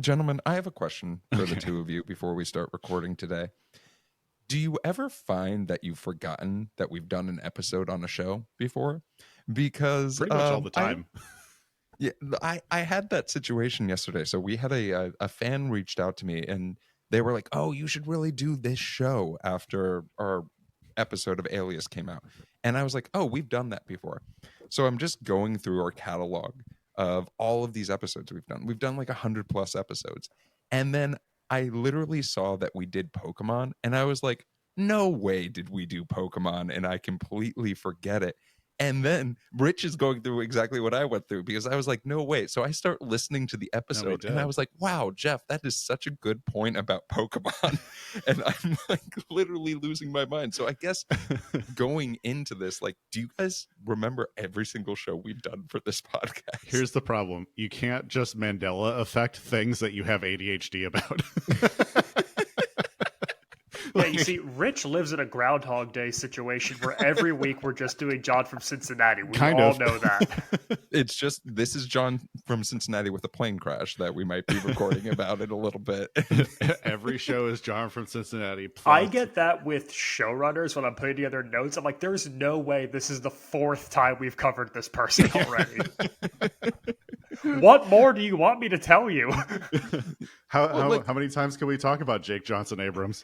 Gentlemen, I have a question for the two of you before we start recording today. Do you ever find that you've forgotten that we've done an episode on a show before? Because pretty much all the time. I had that situation yesterday. So we had a fan reached out to me and they were like, "Oh, you should really do this show after our episode of Alias came out." And I was like, "Oh, we've done that before." So I'm just going through our catalog of all of these episodes we've done. We've done like 100+ episodes. And then I literally saw that we did Pokemon and I was like, no way did we do Pokemon, and I completely forget it. And then Rich is going through exactly what I went through because I was like, no way. So I start listening to the episode and I was like, wow, Geoff, that is such a good point about Pokemon. And I'm like literally losing my mind. So I guess going into this, like, do you guys remember every single show we've done for this podcast? Here's the problem. You can't just Mandela effect things that you have ADHD about. Yeah, you see, Rich lives in a Groundhog Day situation where every week we're just doing John from Cincinnati. We all know that. It's just, this is John from Cincinnati with a plane crash that we might be recording about in a little bit. Every show is John from Cincinnati. I get that with showrunners when I'm putting together notes. I'm like, there's no way this is the 4th time we've covered this person already. What more do you want me to tell you? How many times can we talk about Jake Johnson Abrams?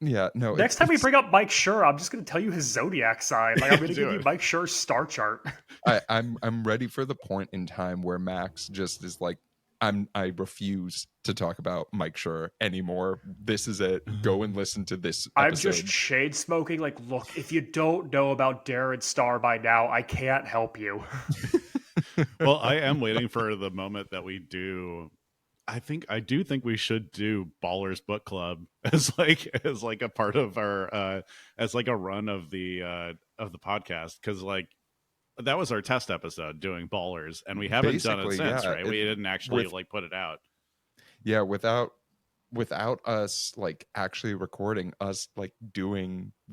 Yeah, no. Next time we bring up Mike Schur, I'm just going to tell you his zodiac sign. Like, I'm going to give you Mike Schur's star chart. I'm ready for the point in time where Max just is like, I refuse to talk about Mike Schur anymore. This is it. Go and listen to this episode. I'm just shade smoking. Like, look, if you don't know about Darren Star by now, I can't help you. Well, I am waiting for the moment that we do. I do think we should do Ballers Book Club as like a part of our as like a run of the podcast, because like that was our test episode doing Ballers, and we haven't done it since, right? We didn't actually like put it out. Yeah, without us like actually recording, us like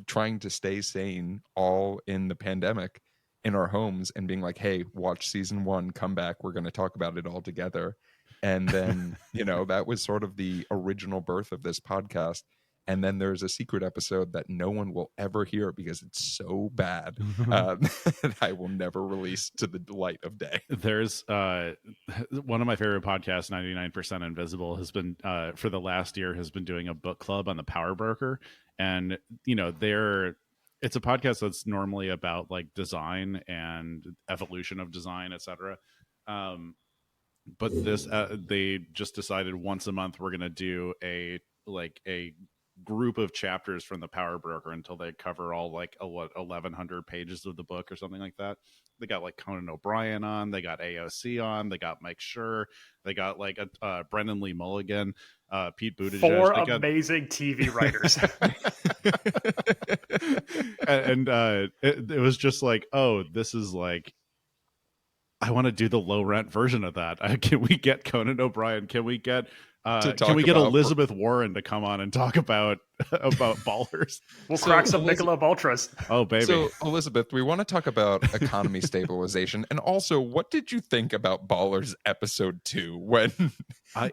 trying to stay sane all in the pandemic in our homes and being like, hey, watch season 1, come back, we're going to talk about it all together. And then, that was sort of the original birth of this podcast. And then there's a secret episode that no one will ever hear because it's so bad that I will never release to the light of day. There's one of my favorite podcasts, 99% Invisible, has been for the last year has been doing a book club on the Power Broker. And, it's a podcast that's normally about like design and evolution of design, etc. But this, they just decided once a month we're going to do a group of chapters from the Power Broker until they cover all 1,100 pages of the book or something like that. They got like Conan O'Brien on, they got AOC on, they got Mike Schur, they got like Brendan Lee Mulligan, Pete Buttigieg. 4 amazing TV writers. and it was just like, oh, this is like, I want to do the low rent version of that. Can we get Conan O'Brien? Can we get Elizabeth Warren to come on and talk about Ballers? We'll crack some Michelob Ultras. Oh, baby. So, Elizabeth, we want to talk about economy stabilization. And also, what did you think about Ballers episode 2 when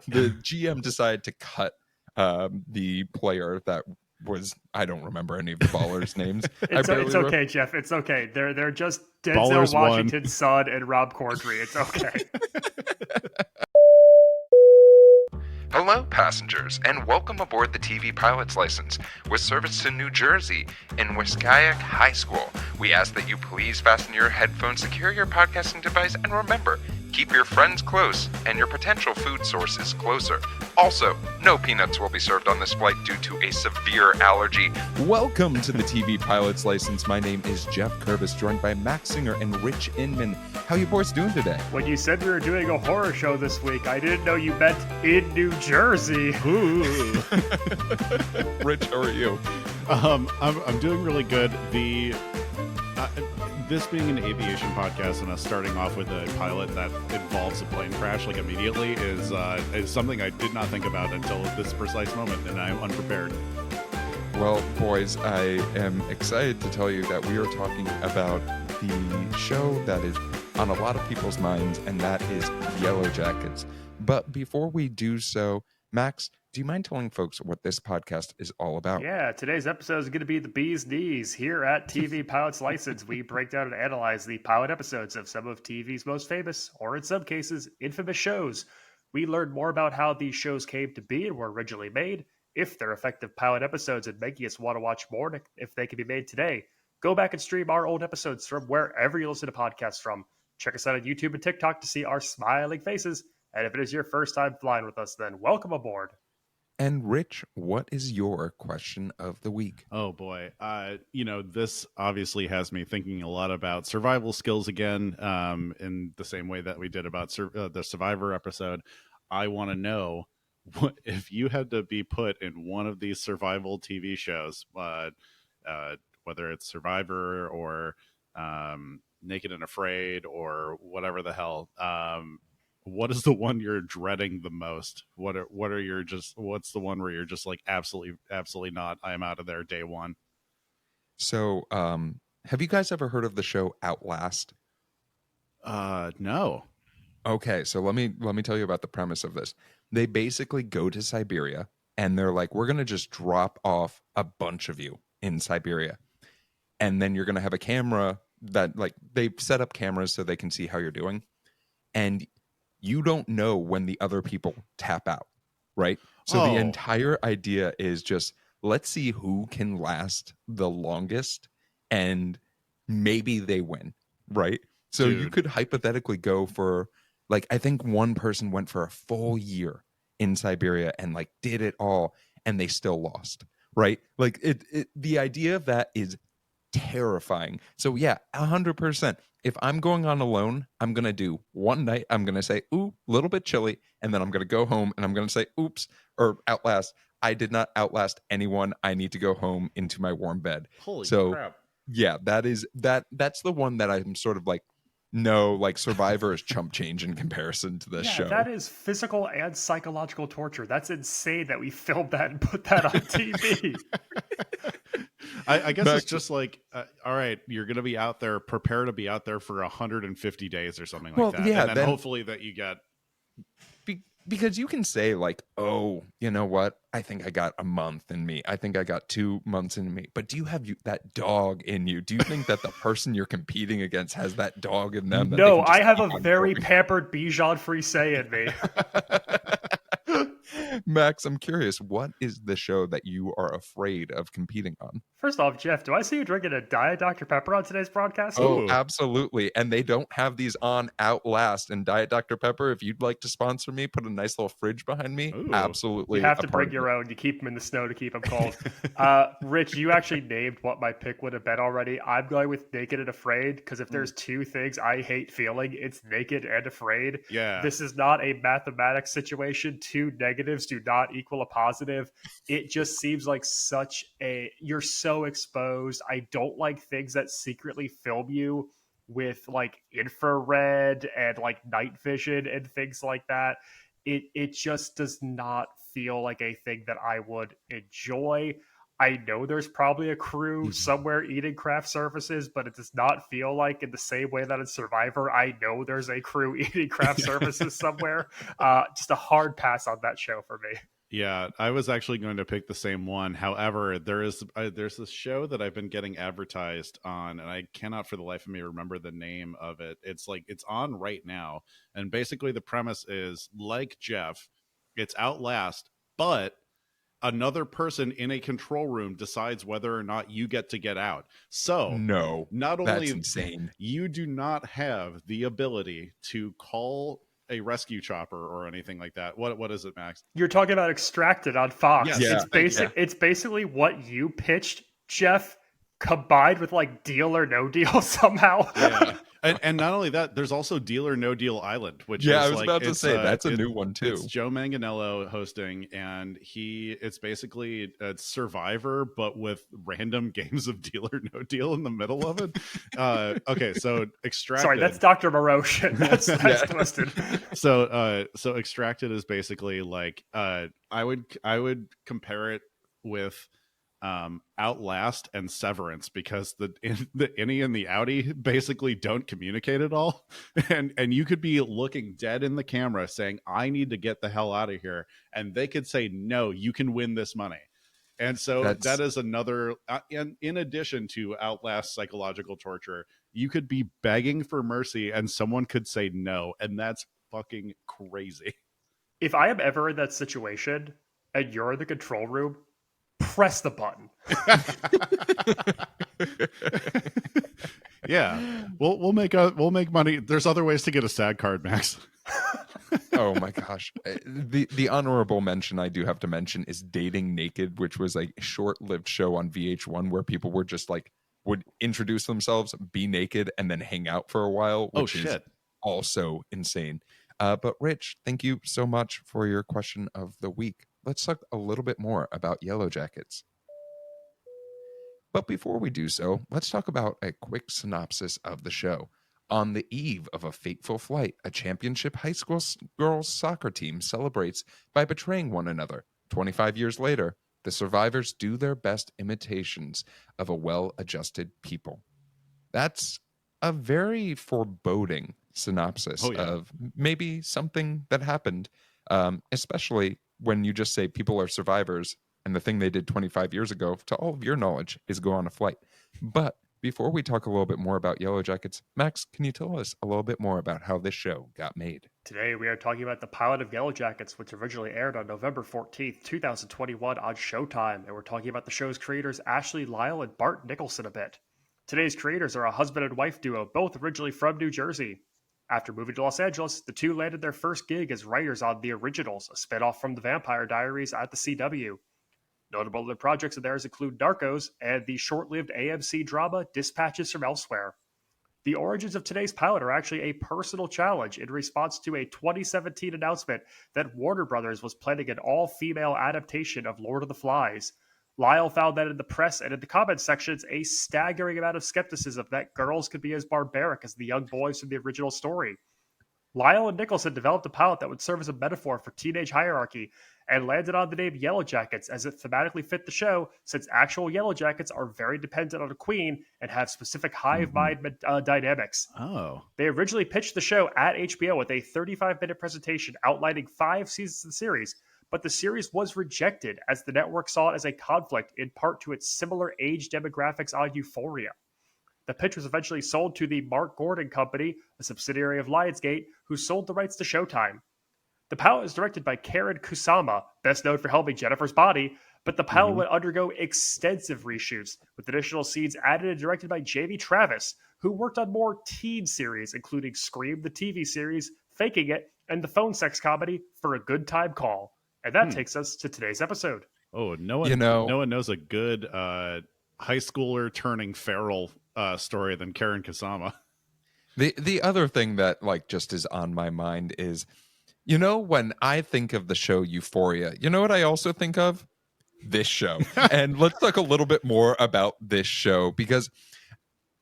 the GM decided to cut the player that was, I don't remember any of the Ballers' names. It's okay, Geoff. It's okay. They're just Denzel Ballers Washington's son and Rob Corddry. It's okay. Hello, passengers, and welcome aboard the TV Pilot's License with service to New Jersey in Wiscayac High School. We ask that you please fasten your headphones, secure your podcasting device, and remember, keep your friends close and your potential food sources closer. Also, no peanuts will be served on this flight due to a severe allergy. Welcome to the TV Pilot's License. My name is Geoff Kerbis, joined by Max Singer and Rich Inman. How you boys doing today? When you said we were doing a horror show this week, I didn't know you meant in New Jersey. Ooh. Rich, how are you? I'm doing really good. This being an aviation podcast and us starting off with a pilot that involves a plane crash like immediately is something I did not think about until this precise moment, and I'm unprepared. Well, boys, I am excited to tell you that we are talking about the show that is on a lot of people's minds, and that is Yellowjackets. But before we do so, Max, do you mind telling folks what this podcast is all about? Yeah, today's episode is going to be the bee's knees. Here at TV Pilot's License, we break down and analyze the pilot episodes of some of TV's most famous, or in some cases, infamous shows. We learn more about how these shows came to be and were originally made, if they're effective pilot episodes and making us want to watch more, if they can be made today. Go back and stream our old episodes from wherever you listen to podcasts from. Check us out on YouTube and TikTok to see our smiling faces. And if it is your first time flying with us, then welcome aboard. And Rich, what is your question of the week? Oh boy. This obviously has me thinking a lot about survival skills again, in the same way that we did about the Survivor episode. I want to know what if you had to be put in one of these survival TV shows, whether it's Survivor or Naked and Afraid or whatever the hell. What is the one you're dreading the most? What's the one where you're just like, absolutely not. I am out of there day one. So, have you guys ever heard of the show Outlast? No. Okay, so let me tell you about the premise of this. They basically go to Siberia and they're like, we're going to just drop off a bunch of you in Siberia. And then you're going to have a camera that, like, they set up cameras so they can see how you're doing. And you don't know when the other people tap out, right? So the entire idea is just, let's see who can last the longest and maybe they win, right? So you could hypothetically go for, like, I think one person went for a full year in Siberia and like did it all and they still lost, right? Like the idea of that is terrifying. So yeah, 100%. If I'm going on alone, I'm going to do one night. I'm going to say, ooh, a little bit chilly. And then I'm going to go home and I'm going to say, oops, or outlast. I did not outlast anyone. I need to go home into my warm bed. Holy so, crap. Yeah, that's the one that I'm sort of like, no, like Survivor is chump change in comparison to this show. That is physical and psychological torture. That's insane that we filmed that and put that on TV. I guess it's just like, all right, you're going to be out there, prepare to be out there for 150 days or something like that. Yeah, and then hopefully that you get... Because you can say like, oh, you know what? I think I got a month in me. I think I got 2 months in me. But do you have that dog in you? Do you think that the person you're competing against has that dog in them? No, I have a very pampered Bichon Frise in me. Max, I'm curious, what is the show that you are afraid of competing on? First off, Jeff, do I see you drinking a Diet Dr. Pepper on today's broadcast? Oh, absolutely. And they don't have these on Outlast and Diet Dr. Pepper. If you'd like to sponsor me, put a nice little fridge behind me. Ooh. Absolutely. You have to bring your own. You keep them in the snow to keep them cold. Rich, you actually named what my pick would have been already. I'm going with Naked and Afraid because if there's two things I hate feeling, it's naked and afraid. Yeah. This is not a mathematics situation. Two negatives do not equal a positive. It just seems like you're so exposed. I don't like things that secretly film you with like infrared and like night vision and things like that. It just does not feel like a thing that I would enjoy. I know there's probably a crew somewhere eating craft services, but it does not feel like in the same way that in Survivor, I know there's a crew eating craft services somewhere. Just a hard pass on that show for me. Yeah, I was actually going to pick the same one. However, there's this show that I've been getting advertised on, and I cannot for the life of me remember the name of it. It's on right now. And basically the premise is like Jeff, it's Outlast, but another person in a control room decides whether or not you get to get out. So no, not only that's insane. You do not have the ability to call a rescue chopper or anything like that. What is it, Max? You're talking about Extracted on Fox. Yes. Yeah. It's basically what you pitched, Jeff, combined with like Deal or No Deal somehow. Yeah. And not only that, there's also Deal or No Deal Island, which is I was about to say that's a new one too. It's Joe Manganiello hosting, and it's basically a Survivor, but with random games of Deal or No Deal in the middle of it. Okay, so Extracted. Sorry, that's Dr. Moroshin. That's twisted. So Extracted is basically like I would compare it with Outlast and Severance, because the innie and the outie basically don't communicate at all, and you could be looking dead in the camera saying, I need to get the hell out of here, and they could say, no, you can win this money. And so that is another, in addition to Outlast psychological torture, you could be begging for mercy and someone could say no, and that's fucking crazy. If I am ever in that situation and you're in the control room, press the button. Yeah, we'll make money. There's other ways to get a SAG card, Max. Oh my gosh. The honorable mention I do have to mention is Dating Naked, which was a short-lived show on VH1 where people were just like would introduce themselves, be naked, and then hang out for a while, which is also insane. But Rich, thank you so much for your question of the week. Let's talk a little bit more about Yellowjackets. But before we do so, let's talk about a quick synopsis of the show. On the eve of a fateful flight, a championship high school girls soccer team celebrates by betraying one another. 25 years later, the survivors do their best imitations of a well-adjusted people. That's a very foreboding synopsis of maybe something that happened, especially when you just say people are survivors and the thing they did 25 years ago, to all of your knowledge, is go on a flight. But before we talk a little bit more about Yellowjackets, Max, can you tell us a little bit more about how this show got made? Today we are talking about the pilot of Yellowjackets, which originally aired on November 14th, 2021 on Showtime, and we're talking about the show's creators Ashley Lyle and Bart Nicholson a bit. Today's creators are a husband and wife duo, both originally from New Jersey. After moving to Los Angeles, the two landed their first gig as writers on The Originals, a spinoff from The Vampire Diaries at the CW. Notable other projects of theirs include Narcos and the short-lived AMC drama Dispatches from Elsewhere. The origins of today's pilot are actually a personal challenge in response to a 2017 announcement that Warner Brothers was planning an all-female adaptation of Lord of the Flies. Lyle found that in the press and in the comment sections a staggering amount of skepticism that girls could be as barbaric as the young boys from the original story. Lyle and Nicholson developed a pilot that would serve as a metaphor for teenage hierarchy and landed on the name Yellowjackets as it thematically fit the show, since actual Yellowjackets are very dependent on a queen and have specific hive mind dynamics. Oh. They originally pitched the show at HBO with a 35-minute presentation outlining 5 seasons of the series, but the series was rejected as the network saw it as a conflict in part to its similar age demographics on Euphoria. The pitch was eventually sold to the Mark Gordon Company, a subsidiary of Lionsgate, who sold the rights to Showtime. The pilot is directed by Karen Kusama, best known for helming Jennifer's Body, but the pilot would undergo extensive reshoots, with additional scenes added and directed by Jamie Travis, who worked on more teen series, including Scream the TV series, Faking It, and the phone sex comedy For a Good Time Call. And that takes us to today's episode. Oh, no one knows a good high schooler turning feral story than Karen Kusama. The other thing that just is on my mind is, when I think of the show Euphoria, you know what I also think of? This show. And let's talk a little bit more about this show, because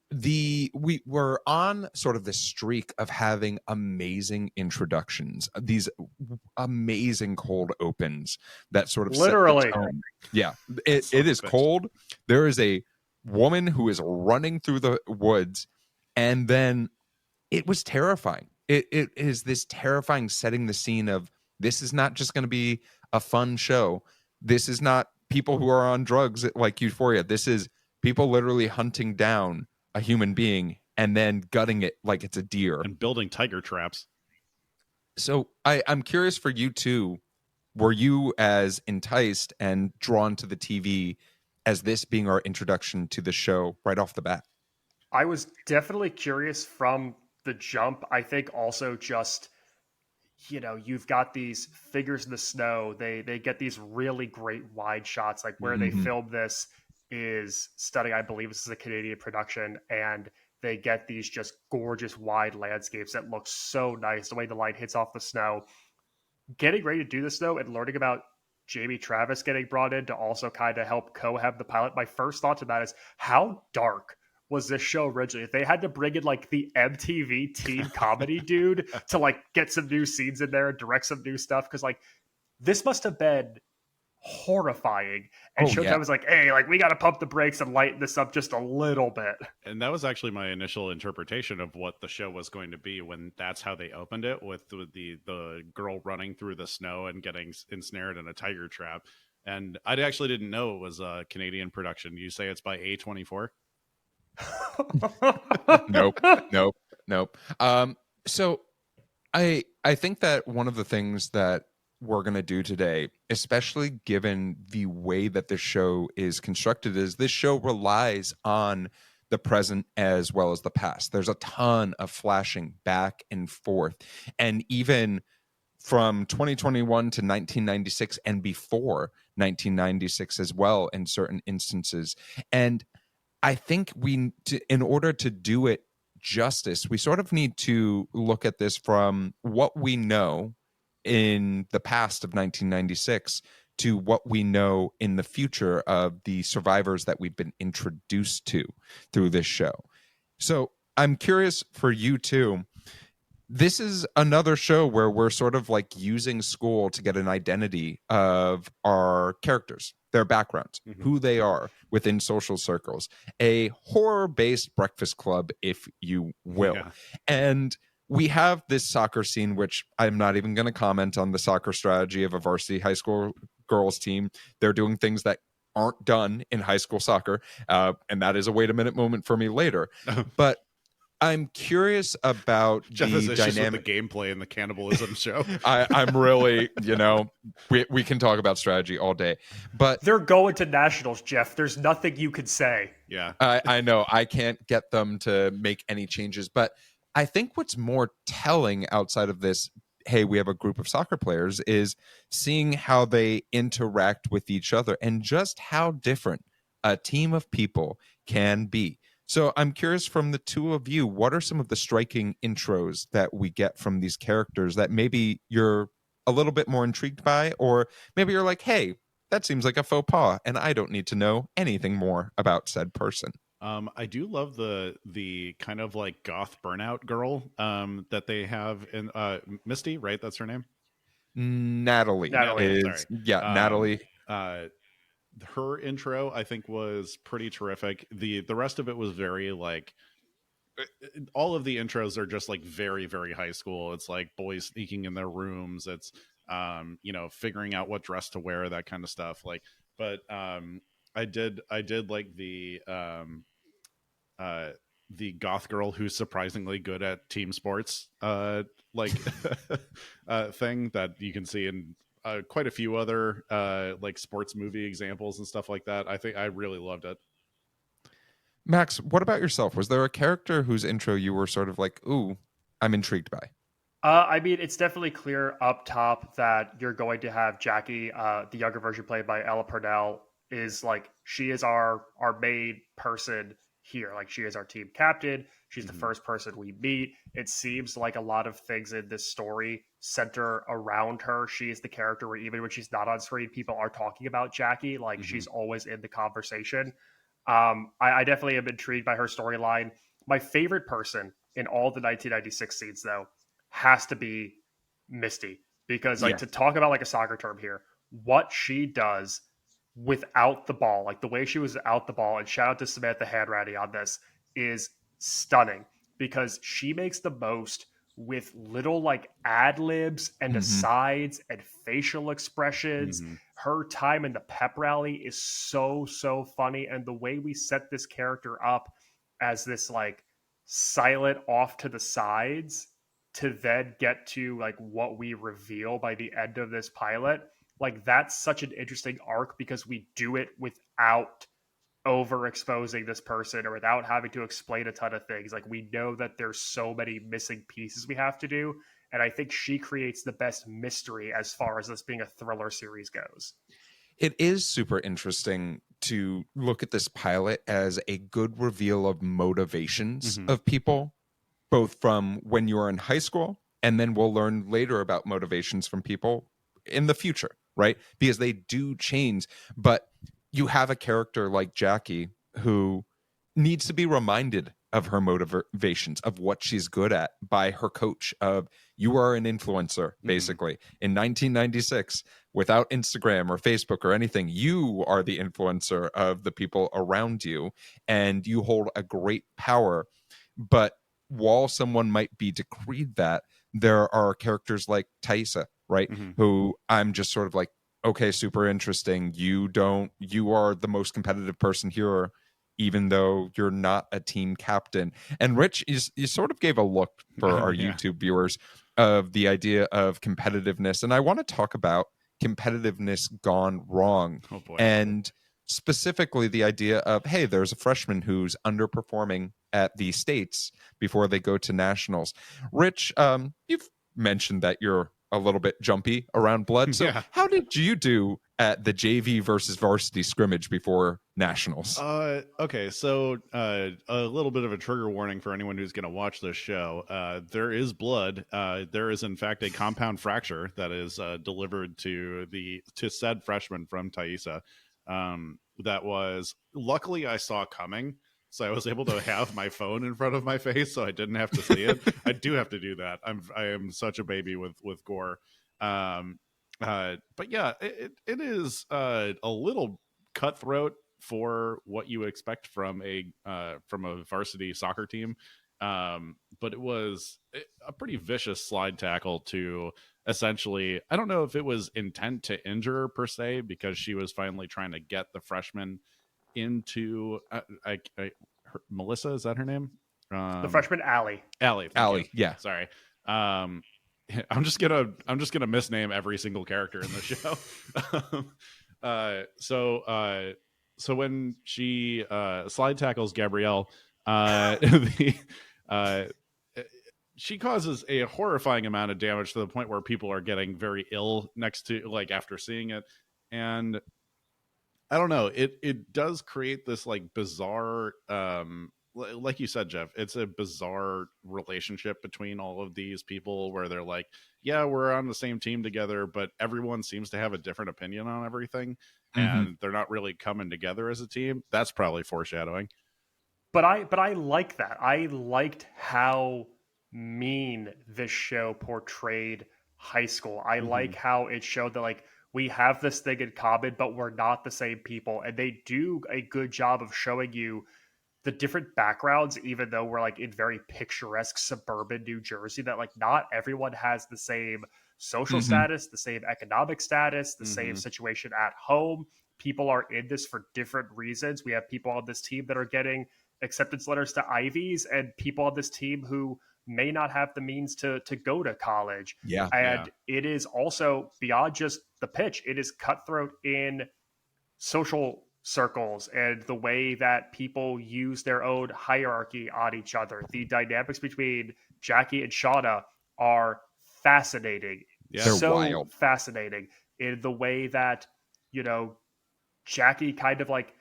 we were on sort of this streak of having amazing introductions, these amazing cold opens that sort of literally set the tone. Yeah, it is cold. There is a woman who is running through the woods, and then it was terrifying. It is this terrifying setting the scene of, this is not just going to be a fun show. This is not people who are on drugs like Euphoria. This is people literally hunting down a human being and then gutting it like it's a deer. And building tiger traps. So I'm curious for you too. Were you as enticed and drawn to the TV as this being our introduction to the show right off the bat? I was definitely curious from the jump. I think also just, you've got these figures in the snow. They get these really great wide shots. Like where they filmed this is stunning. I believe this is a Canadian production, and they get these just gorgeous wide landscapes that look so nice. The way the light hits off the snow. Getting ready to do this though, and learning about Jamie Travis getting brought in to also kind of help co-have the pilot. My first thought to that is, how dark was this show originally? If they had to bring in the MTV teen comedy dude to get some new scenes in there and direct some new stuff, because this must have been horrifying. And Oh, Showtime yeah. was like, hey, like we got to pump the brakes and lighten this up just a little bit. And that was actually my initial interpretation of what the show was going to be when that's how they opened it, with the girl running through the snow and getting ensnared in a tiger trap. And I actually didn't know it was a Canadian production. You say it's by A24? Nope. So I think that one of the things that we're going to do today, especially given the way that this show is constructed, is this show relies on the present as well as the past. There's a ton of flashing back and forth. And even from 2021 to 1996 and before 1996 as well in certain instances. And I think in order to do it justice, we sort of need to look at this from what we know in the past of 1996 to what we know in the future of the survivors that we've been introduced to through this show. So I'm curious for you too. This is another show where we're sort of like using school to get an identity of our characters, their backgrounds, who they are within social circles, a horror-based breakfast club, if you will. Yeah. And we have this soccer scene, which I'm not even going to comment on the soccer strategy of a varsity high school girls team. They're doing things that aren't done in high school soccer. And that is a wait a minute moment for me later. But I'm curious about Geoff the has dynamic. With the gameplay in the cannibalism show. I'm really, we can talk about strategy all day, but they're going to nationals, Geoff. There's nothing you could say. Yeah, I know I can't get them to make any changes, but I think what's more telling outside of this, hey, we have a group of soccer players, is seeing how they interact with each other and just how different a team of people can be. So I'm curious from the two of you, what are some of the striking intros that we get from these characters that maybe you're a little bit more intrigued by, or maybe you're like, hey, that seems like a faux pas and I don't need to know anything more about said person? I do love the kind of like goth burnout girl that they have in Misty, right? That's her name. Natalie. Natalie. Her intro I think was pretty terrific. The rest of it was very like, all of the intros are just like very, very high school. It's like boys sneaking in their rooms. It's figuring out what dress to wear, that kind of stuff. Like, but I did like the goth girl who's surprisingly good at team sports thing that you can see in quite a few other like sports movie examples and stuff like that. I think I really loved it. Max, what about yourself? Was there a character whose intro you were sort of like, ooh, I'm intrigued by? I mean, it's definitely clear up top that you're going to have Jackie, the younger version played by Ella Purnell, is like, she is our main person here. Like, she is our team captain. She's the first person we meet. It seems like a lot of things in this story center around her. She is the character where even when she's not on screen, people are talking about Jackie. Like, she's always in the conversation. I definitely am intrigued by her storyline. My favorite person in all the 1996 scenes, though, has to be Misty. Because, like, to talk about, like, a soccer term here, what she does without the ball, like the way she was out the ball, and shout out to Samantha Hanratty on this, is stunning. Because she makes the most with little, like, ad-libs and asides and facial expressions. Her time in the pep rally is so funny, and the way we set this character up as this like silent off to the sides to then get to like what we reveal by the end of this pilot, like that's such an interesting arc because we do it without overexposing this person or without having to explain a ton of things. Like, we know that there's so many missing pieces we have to do, and I think she creates the best mystery as far as this being a thriller series goes. It is super interesting to look at this pilot as a good reveal of motivations of people, both from when you were in high school, and then we'll learn later about motivations from people in the future, right? Because they do change. But you have a character like Jackie who needs to be reminded of her motivations, of what she's good at, by her coach of, you are an influencer, basically. In 1996, without Instagram or Facebook or anything, you are the influencer of the people around you, and you hold a great power. But while someone might be decreed that, there are characters like Thaisa, right? Who I'm just sort of like, okay, super interesting. You are the most competitive person here, even though you're not a team captain. And Rich, you sort of gave a look for our YouTube viewers of the idea of competitiveness. And I want to talk about competitiveness gone wrong. Oh boy. And specifically the idea of, hey, there's a freshman who's underperforming at the states before they go to nationals. Rich, you've mentioned that you're a little bit jumpy around blood. So how did you do at the JV versus varsity scrimmage before nationals? Okay, so a little bit of a trigger warning for anyone who's going to watch this show. There is blood. There is, in fact, a compound fracture that is delivered to said freshman from Thaisa. That was, luckily I saw coming. So I was able to have my phone in front of my face, so I didn't have to see it. I do have to do that. I am such a baby with gore. But yeah, it is a little cutthroat for what you expect from a varsity soccer team. But it was a pretty vicious slide tackle to essentially, I don't know if it was intent to injure her per se, because she was finally trying to get the freshman into Melissa, is that her name? The freshman Allie. Allie, yeah. Sorry. I'm just gonna misname every single character in the show. So when she slide tackles Gabrielle, she causes a horrifying amount of damage to the point where people are getting very ill next to, like, after seeing it. And I don't know, it does create this like bizarre, like you said, Geoff, it's a bizarre relationship between all of these people where they're like, yeah, we're on the same team together, but everyone seems to have a different opinion on everything, and they're not really coming together as a team. That's probably foreshadowing. But I like that. I liked how mean this show portrayed high school. I like how it showed that, like, we have this thing in common, but we're not the same people. And they do a good job of showing you the different backgrounds, even though we're like in very picturesque suburban New Jersey, that like not everyone has the same social status, the same economic status, the same situation at home. People are in this for different reasons. We have people on this team that are getting acceptance letters to Ivies, and people on this team who may not have the means to go to college. It is also beyond just the pitch. It is cutthroat in social circles and the way that people use their own hierarchy on each other. The dynamics between Jackie and Shauna are fascinating. Yeah, they're so wild. Fascinating in the way that, you know, Jackie kind of like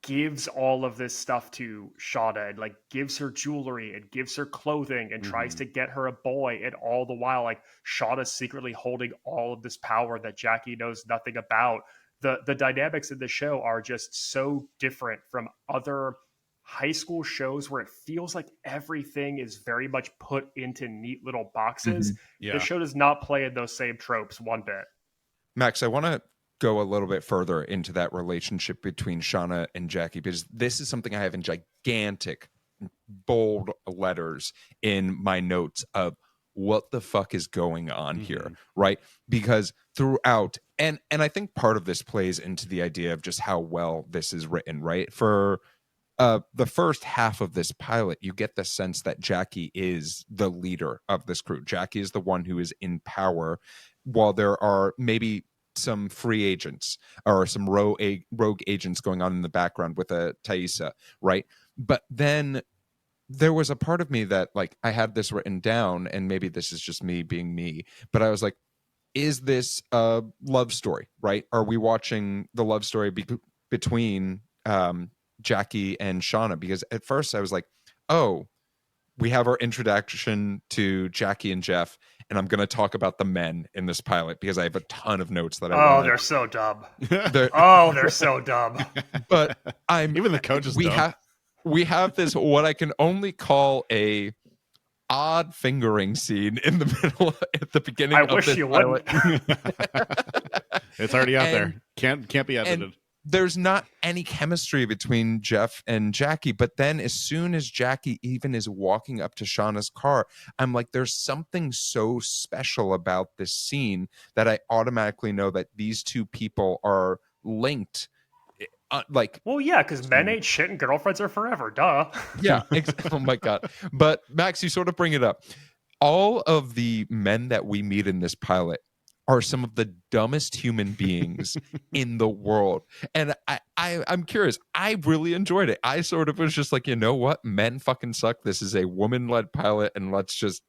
gives all of this stuff to Shauna and like gives her jewelry and gives her clothing and tries to get her a boy, and all the while like Shauna's secretly holding all of this power that Jackie knows nothing about. The dynamics in the show are just so different from other high school shows where it feels like everything is very much put into neat little boxes. The show does not play in those same tropes one bit. Max, I want to go a little bit further into that relationship between Shauna and Jackie, because this is something I have in gigantic, bold letters in my notes of what the fuck is going on here, right? Because throughout, and I think part of this plays into the idea of just how well this is written, right? For the first half of this pilot, you get the sense that Jackie is the leader of this crew. Jackie is the one who is in power, while there are maybe some free agents or some rogue agents going on in the background with a Thaisa, right? But then there was a part of me that, like, I had this written down, and maybe this is just me being me, but I was like, is this a love story, right? Are we watching the love story between Jackie and Shauna? Because at first I was like, oh, we have our introduction to Jackie and Geoff, and I'm going to talk about the men in this pilot because I have a ton of notes that I wanted. They're so dumb. They're so dumb. But even the coach is dumb. we have this what I can only call a odd fingering scene in the middle at the beginning I of wish this you pilot. It's already out And- there. Can't be edited. and there's not any chemistry between Geoff and Jackie, but then as soon as Jackie even is walking up to Shauna's car, I'm like, there's something so special about this scene that I automatically know that these two people are linked. Well, yeah, because men ain't shit and girlfriends are forever. Duh. Yeah. Oh my God. But Max, you sort of bring it up. All of the men that we meet in this pilot are some of the dumbest human beings in the world. And I'm curious. I really enjoyed it. I sort of was just like, you know what? Men fucking suck. This is a woman-led pilot, and let's just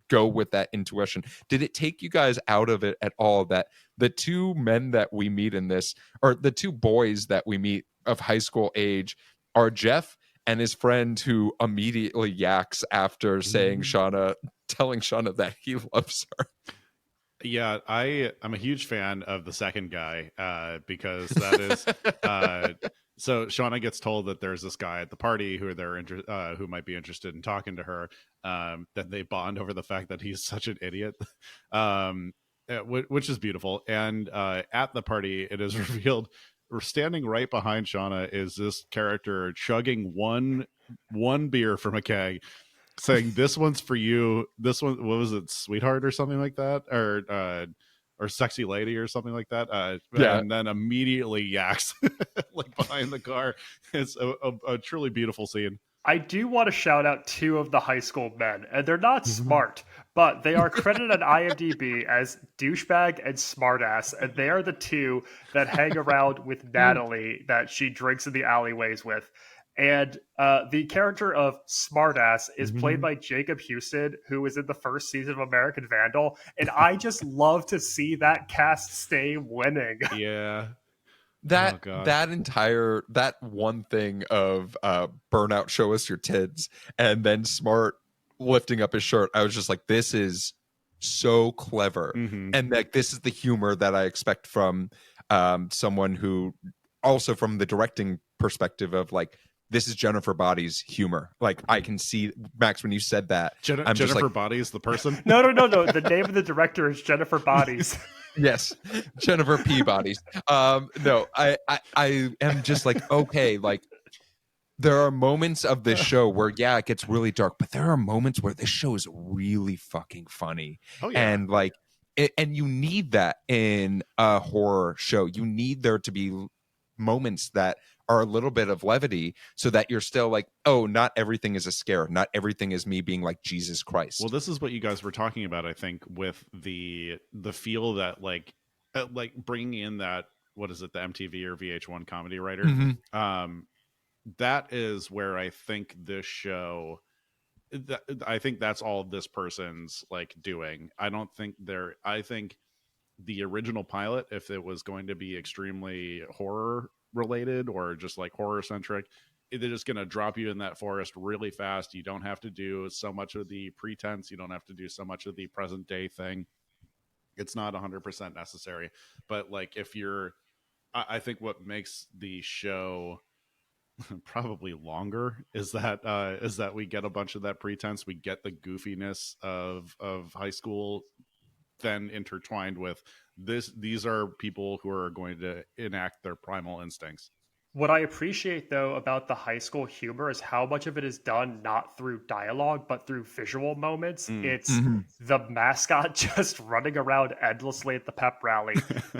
go with that intuition. Did it take you guys out of it at all that the two men that we meet in this, or the two boys that we meet of high school age, are Geoff and his friend who immediately yaks after saying telling Shauna that he loves her? Yeah, I'm a huge fan of the second guy because that is so Shauna gets told that there's this guy at the party who might be interested in talking to her. That they bond over the fact that he's such an idiot, which is beautiful. And at the party, it is revealed we're standing right behind Shauna is this character chugging one beer from a keg, saying, "This one's for you. This one, what was it, sweetheart or something like that, or sexy lady or something like that." Yeah. And then immediately yaks like behind the car. It's a truly beautiful scene. I do want to shout out two of the high school men, and they're not smart, but they are credited on IMDb as douchebag and smartass, and they are the two that hang around with Natalie that she drinks in the alleyways with. And the character of smartass is played by Jacob Huston, who was in the first season of American Vandal, and I just love to see that cast stay winning. Yeah. That Oh, God. that one thing of burnout, show us your tits, and then Smart lifting up his shirt, I was just like, this is so clever. And like, this is the humor that I expect from someone who also, from the directing perspective of like, this is Jennifer Body's humor. Like, I can see, Max, when you said that, I'm just Jennifer like, Body is the person. No. The name of the director is Jennifer Bodies. yes, Jennifer Peabody's. No, I am just like, okay, like, there are moments of this show where, yeah, it gets really dark, but there are moments where this show is really fucking funny. Oh, yeah. And like, and you need that in a horror show. You need there to be moments that are a little bit of levity so that you're still like, oh, not everything is a scare. Not everything is me being like Jesus Christ. Well, this is what you guys were talking about, I think, with the feel that like bringing in that, what is it, the MTV or VH1 comedy writer. That is where I think this show, I think that's all this person's like doing. I think the original pilot, if it was going to be extremely horror related or just like horror centric, they're just going to drop you in that forest really fast. You don't have to do so much of the pretense. You don't have to do so much of the present day thing. It's not 100% necessary. But like, I think what makes the show probably longer is that we get a bunch of that pretense. We get the goofiness of high school, then intertwined with this. These are people who are going to enact their primal instincts. What I appreciate, though, about the high school humor is how much of it is done not through dialogue, but through visual moments. It's the mascot just running around endlessly at the pep rally.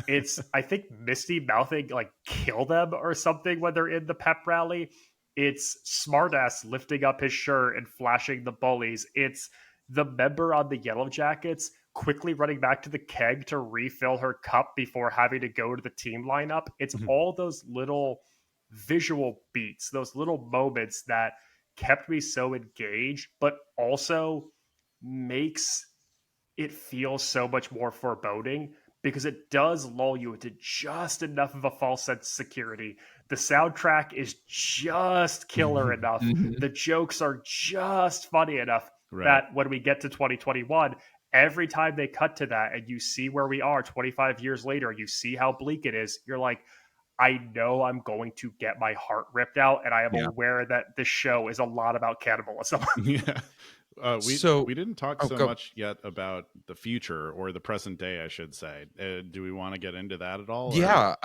It's, I think, Misty mouthing, like, kill them or something when they're in the pep rally. It's Smartass lifting up his shirt and flashing the bullies. It's the member on the Yellowjackets quickly running back to the keg to refill her cup before having to go to the team lineup. It's all those little visual beats, those little moments that kept me so engaged, but also makes it feel so much more foreboding because it does lull you into just enough of a false sense of security. The soundtrack is just killer enough. The jokes are just funny enough that when we get to 2021, every time they cut to that and you see where we are 25 years later, you see how bleak it is, you're like, I know I'm going to get my heart ripped out, and I am Yeah. aware that this show is a lot about cannibalism. Yeah. So, we didn't talk oh, so go. much yet about the future, or the present day, I should say. Do we want to get into that at all? Or? Yeah,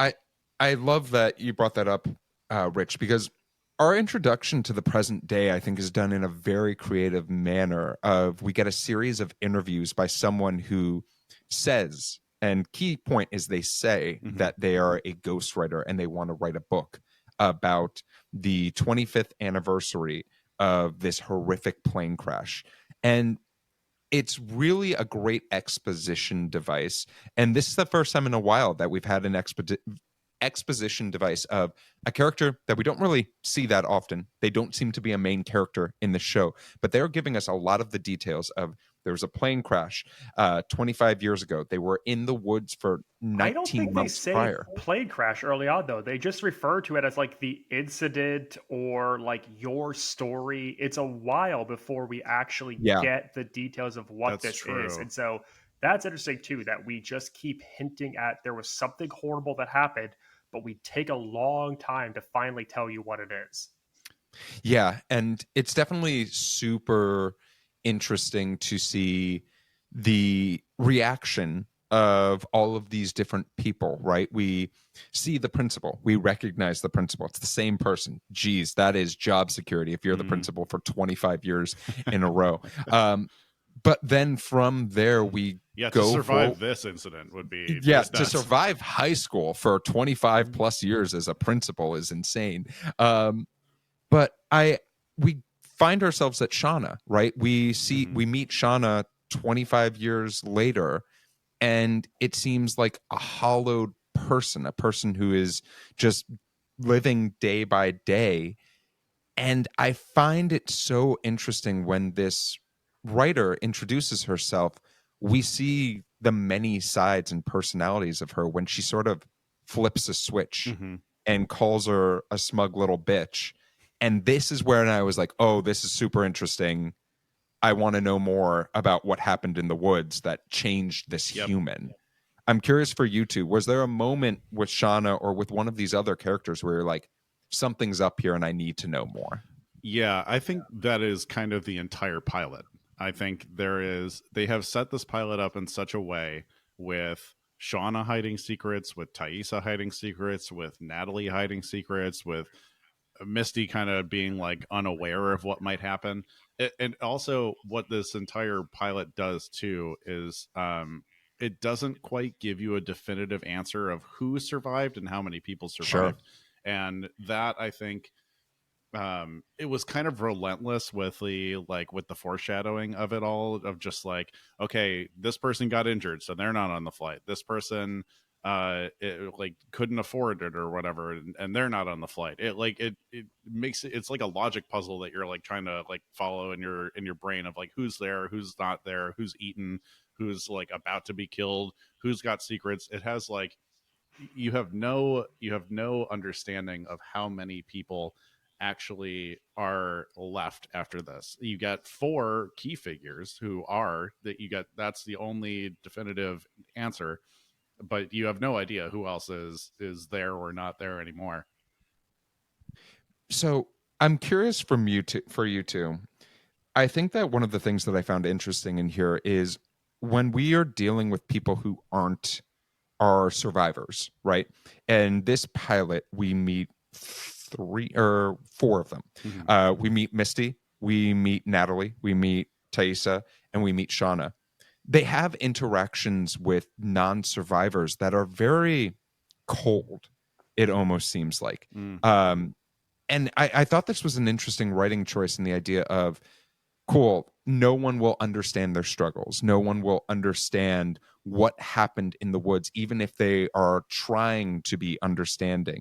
I love that you brought that up, Rich, because our introduction to the present day, I think, is done in a very creative manner. Of we get a series of interviews by someone who says, and key point is they say that they are a ghostwriter and they want to write a book about the 25th anniversary of this horrific plane crash. And it's really a great exposition device. And this is the first time in a while that we've had an exposition device of a character that we don't really see that often. They don't seem to be a main character in the show, but they're giving us a lot of the details of there was a plane crash 25 years ago. They were in the woods for I don't 19 think they months say prior. plane crash early on, though. They just refer to it as like the incident or like your story. It's a while before we actually Yeah. get the details of what That's this true. is. And so that's interesting, too, that we just keep hinting at there was something horrible that happened, but we take a long time to finally tell you what it is. Yeah, and it's definitely super interesting to see the reaction of all of these different people, right? We see the principal. We recognize the principal. It's the same person. Geez, that is job security if you're the principal for 25 years in a row. But then from there, we Yeah, go to survive for, this incident would be yeah, just to nuts. survive high school for 25 plus years as a principal is insane. But we find ourselves at Shauna, right? We meet Shauna 25 years later, and it seems like a hollowed person, a person who is just living day by day. And I find it so interesting when this writer introduces herself, we see the many sides and personalities of her when she sort of flips a switch and calls her a smug little bitch. And this is where I was like, oh, this is super interesting. I want to know more about what happened in the woods that changed this human. I'm curious for you two. Was there a moment with Shauna or with one of these other characters where you're like, something's up here and I need to know more? Yeah, I think that is kind of the entire pilot. I think they have set this pilot up in such a way with Shauna hiding secrets, with Taissa hiding secrets, with Natalie hiding secrets, with Misty kind of being like unaware of what might happen. And also what this entire pilot does too is it doesn't quite give you a definitive answer of who survived and how many people survived. Sure. And that, I think, it was kind of relentless with the foreshadowing of it all, of just like, okay, this person got injured, so they're not on the flight. This person couldn't afford it or whatever, and they're not on the flight. It makes it's like a logic puzzle that you're like trying to like follow in your brain of like who's there, who's not there, who's eaten, who's like about to be killed, who's got secrets. It has like you have no understanding of how many people actually are left after this. You got 4 key figures who are that you got. That's the only definitive answer, but you have no idea who else is there or not there anymore. So I'm curious for you two. I think that one of the things that I found interesting in here is when we are dealing with people who aren't our survivors, right? And this pilot, we meet 3 or 4 of them. We meet Misty, we meet Natalie, we meet Taissa, and we meet Shauna. They have interactions with non-survivors that are very cold, it almost seems like. And I thought this was an interesting writing choice in the idea of, cool, no one will understand their struggles. No one will understand what happened in the woods, even if they are trying to be understanding.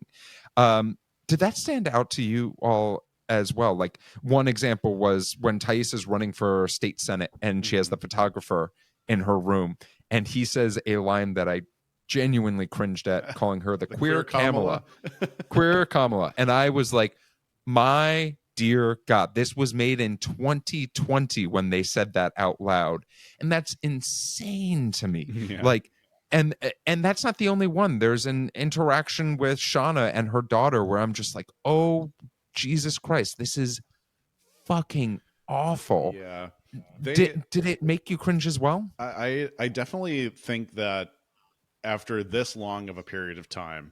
Did that stand out to you all as well? Like, one example was when Thais is running for state senate and she has the photographer in her room, and he says a line that I genuinely cringed at, calling her the queer Kamala. Queer Kamala. And I was like, my dear God, this was made in 2020 when they said that out loud. And that's insane to me. Yeah. Like, and that's not the only one. There's an interaction with Shauna and her daughter where I'm just like, oh Jesus Christ, this is fucking awful. Yeah. Did it make you cringe as well? I definitely think that after this long of a period of time,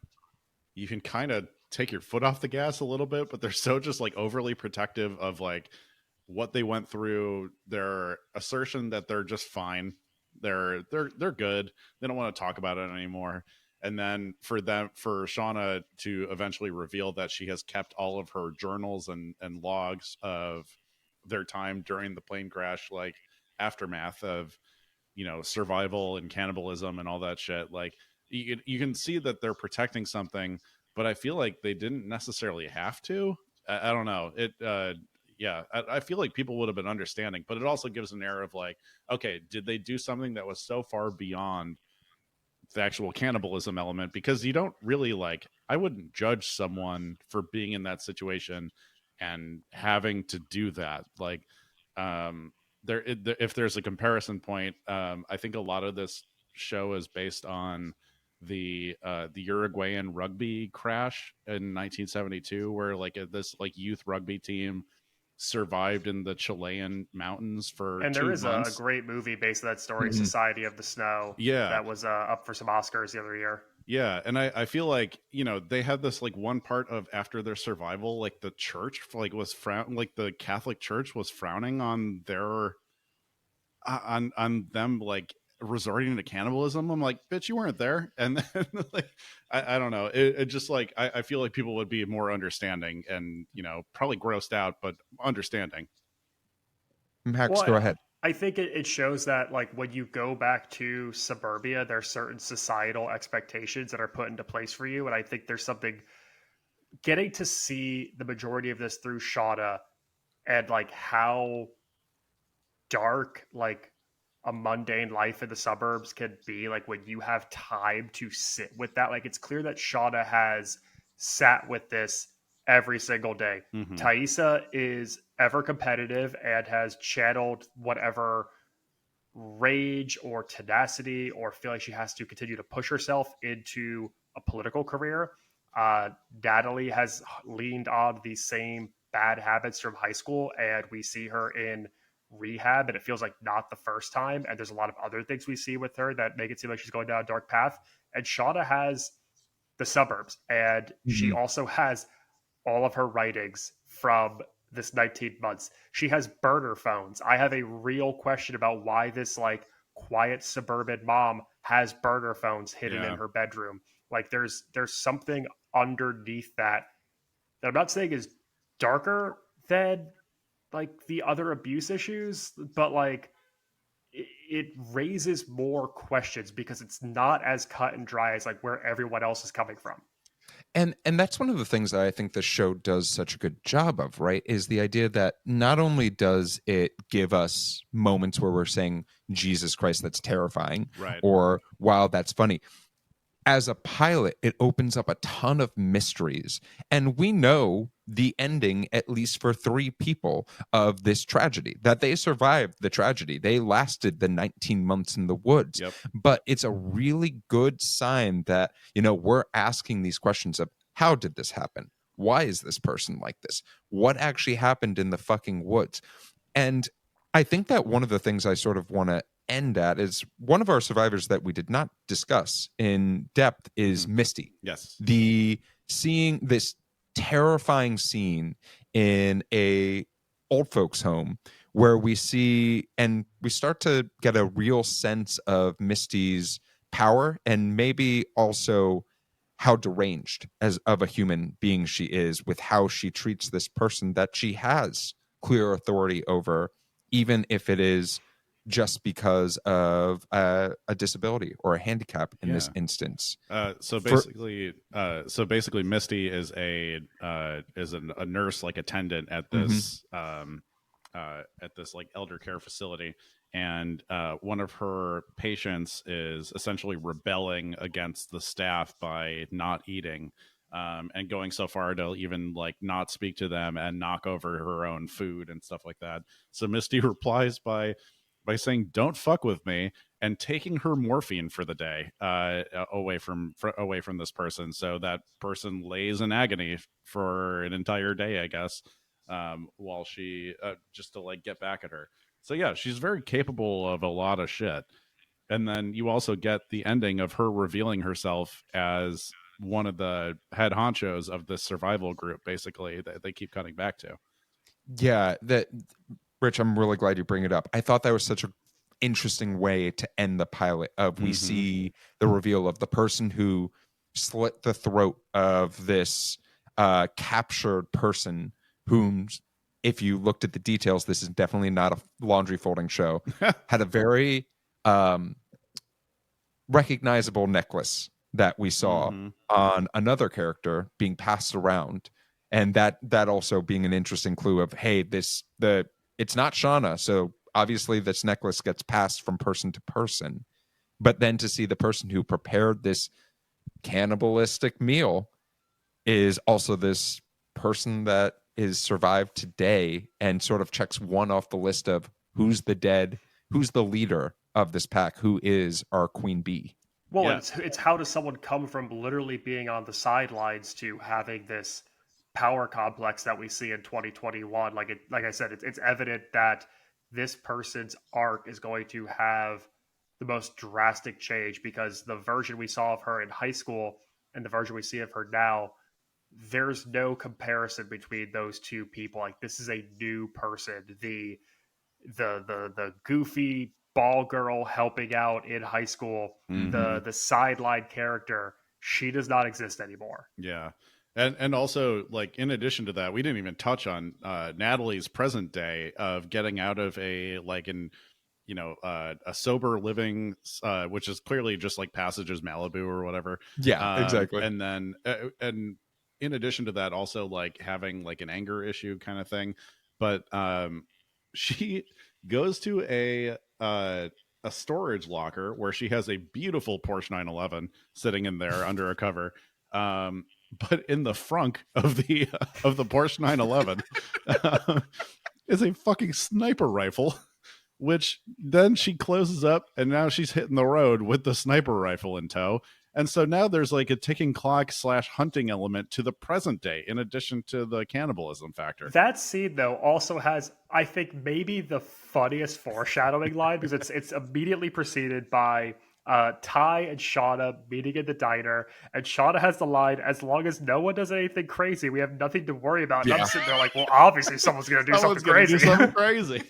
you can kind of take your foot off the gas a little bit, but they're so just like overly protective of like what they went through, their assertion that they're just fine, they're good, they don't want to talk about it anymore. And then for Shauna to eventually reveal that she has kept all of her journals and logs of their time during the plane crash, like aftermath of, you know, survival and cannibalism and all that shit. Like you can see that they're protecting something, but I feel like they didn't necessarily have to. I don't know. Yeah, I feel like people would have been understanding, but it also gives an air of like, okay, did they do something that was so far beyond the actual cannibalism element? Because you don't really like, I wouldn't judge someone for being in that situation and having to do that. Like, if there's a comparison point, I think a lot of this show is based on the Uruguayan rugby crash in 1972, where like this like youth rugby team survived in the Chilean mountains for and 2 there is months. a great movie based on that story, Mhm. Society of the Snow. Yeah. That was up for some Oscars the other year. Yeah, and I feel like, you know, they had this like one part of after their survival, like the church like was like the Catholic Church was frowning on their on them like resorting to cannibalism. I'm like, bitch, you weren't there. And then like I don't know. It just like I feel like people would be more understanding and, you know, probably grossed out, but understanding. Max, go Well, ahead. I think it shows that like when you go back to suburbia, there's certain societal expectations that are put into place for you. And I think there's something getting to see the majority of this through Shada and like how dark like a mundane life in the suburbs can be, like when you have time to sit with that. Like it's clear that Shauna has sat with this every single day. Mm-hmm. Thaisa is ever competitive and has channeled whatever rage or tenacity or feel like she has to continue to push herself into a political career. Natalie has leaned on the same bad habits from high school, and we see her in rehab, and it feels like not the first time. And there's a lot of other things we see with her that make it seem like she's going down a dark path. And Shauna has the suburbs, and she Mhm. also has all of her writings from this 19 months. She has burner phones. I have a real question about why this like quiet suburban mom has burner phones hidden in her bedroom. Like there's something underneath that I'm not saying is darker than like the other abuse issues, but like it raises more questions because it's not as cut and dry as like where everyone else is coming from. And that's one of the things that I think the show does such a good job of, right? Is the idea that not only does it give us moments where we're saying, Jesus Christ, that's terrifying, Right. or wow, that's funny. As a pilot, it opens up a ton of mysteries. And we know the ending, at least for 3 people, of this tragedy, that they survived the tragedy. They lasted the 19 months in the woods. Yep. But it's a really good sign that, you know, we're asking these questions of how did this happen? Why is this person like this? What actually happened in the fucking woods? And I think that one of the things I sort of want to end at is one of our survivors that we did not discuss in depth is Misty. Yes. The seeing this terrifying scene in a old folks home where we see and we start to get a real sense of Misty's power and maybe also how deranged as of a human being she is with how she treats this person that she has clear authority over, even if it is just because of a disability or a handicap in this instance. So basically, Misty is a nurse, like attendant at this like elder care facility, and one of her patients is essentially rebelling against the staff by not eating. And going so far to even like not speak to them and knock over her own food and stuff like that. So Misty replies by by saying "Don't fuck with me" and taking her morphine for the day away from this person, so that person lays in agony for an entire day, I guess, while she just to like get back at her. So yeah, she's very capable of a lot of shit. And then you also get the ending of her revealing herself as one of the head honchos of this survival group, basically, that they keep cutting back to. Yeah, that Rich, I'm really glad you bring it up. I thought that was such an interesting way to end the pilot of we see the reveal of the person who slit the throat of this captured person whom, if you looked at the details, this is definitely not a laundry folding show, had a very recognizable necklace that we saw on another character being passed around, and that also being an interesting clue of, hey, it's not Shauna, so obviously this necklace gets passed from person to person. But then to see the person who prepared this cannibalistic meal is also this person that is survived today, and sort of checks one off the list of who's the leader of this pack, who is our queen bee. Well, Yeah. it's how does someone come from literally being on the sidelines to having this power complex that we see in 2021? Like I said, it's evident that this person's arc is going to have the most drastic change, because the version we saw of her in high school and the version we see of her now, there's no comparison between those two people. Like, this is a new person. The goofy ball girl helping out in high school, the sideline character, she does not exist anymore. Yeah. And also, like, in addition to that, we didn't even touch on Natalie's present day of getting out of a sober living, which is clearly just like Passages Malibu or whatever. Yeah, exactly. And then, and in addition to that, also like having like an anger issue kind of thing. But she goes to a storage locker where she has a beautiful Porsche 911 sitting in there under a cover. But in the frunk of the Porsche 911 is a fucking sniper rifle, which then she closes up, and now she's hitting the road with the sniper rifle in tow. And so now there's like a ticking clock / hunting element to the present day, in addition to the cannibalism factor. That scene, though, also has, I think, maybe the funniest foreshadowing line, because it's immediately preceded by Ty and Shauna meeting in the diner, and Shauna has the line, "As long as no one does anything crazy, we have nothing to worry about." And I'm sitting there like, well, obviously someone's going to do something crazy.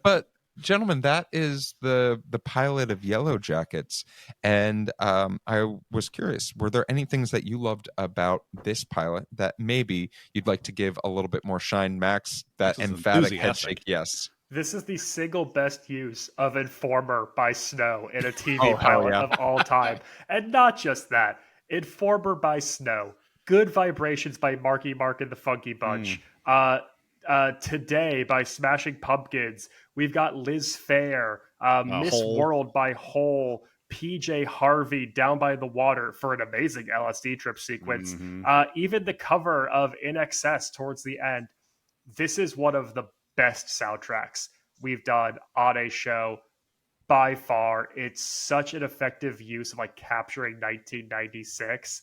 But gentlemen, that is the pilot of Yellowjackets, and I was curious, were there any things that you loved about this pilot that maybe you'd like to give a little bit more shine? Max, that emphatic head shake, yes. This is the single best use of Informer by Snow in a TV pilot of all time. And not just that, Informer by Snow, Good Vibrations by Marky Mark and the Funky Bunch, Today by Smashing Pumpkins. We've got Liz Phair, Miss World by Hole, PJ Harvey, Down by the Water, for an amazing LSD trip sequence. Even the cover of In Excess towards the end. This is one of the best soundtracks we've done on a show by far. It's such an effective use of like capturing 1996,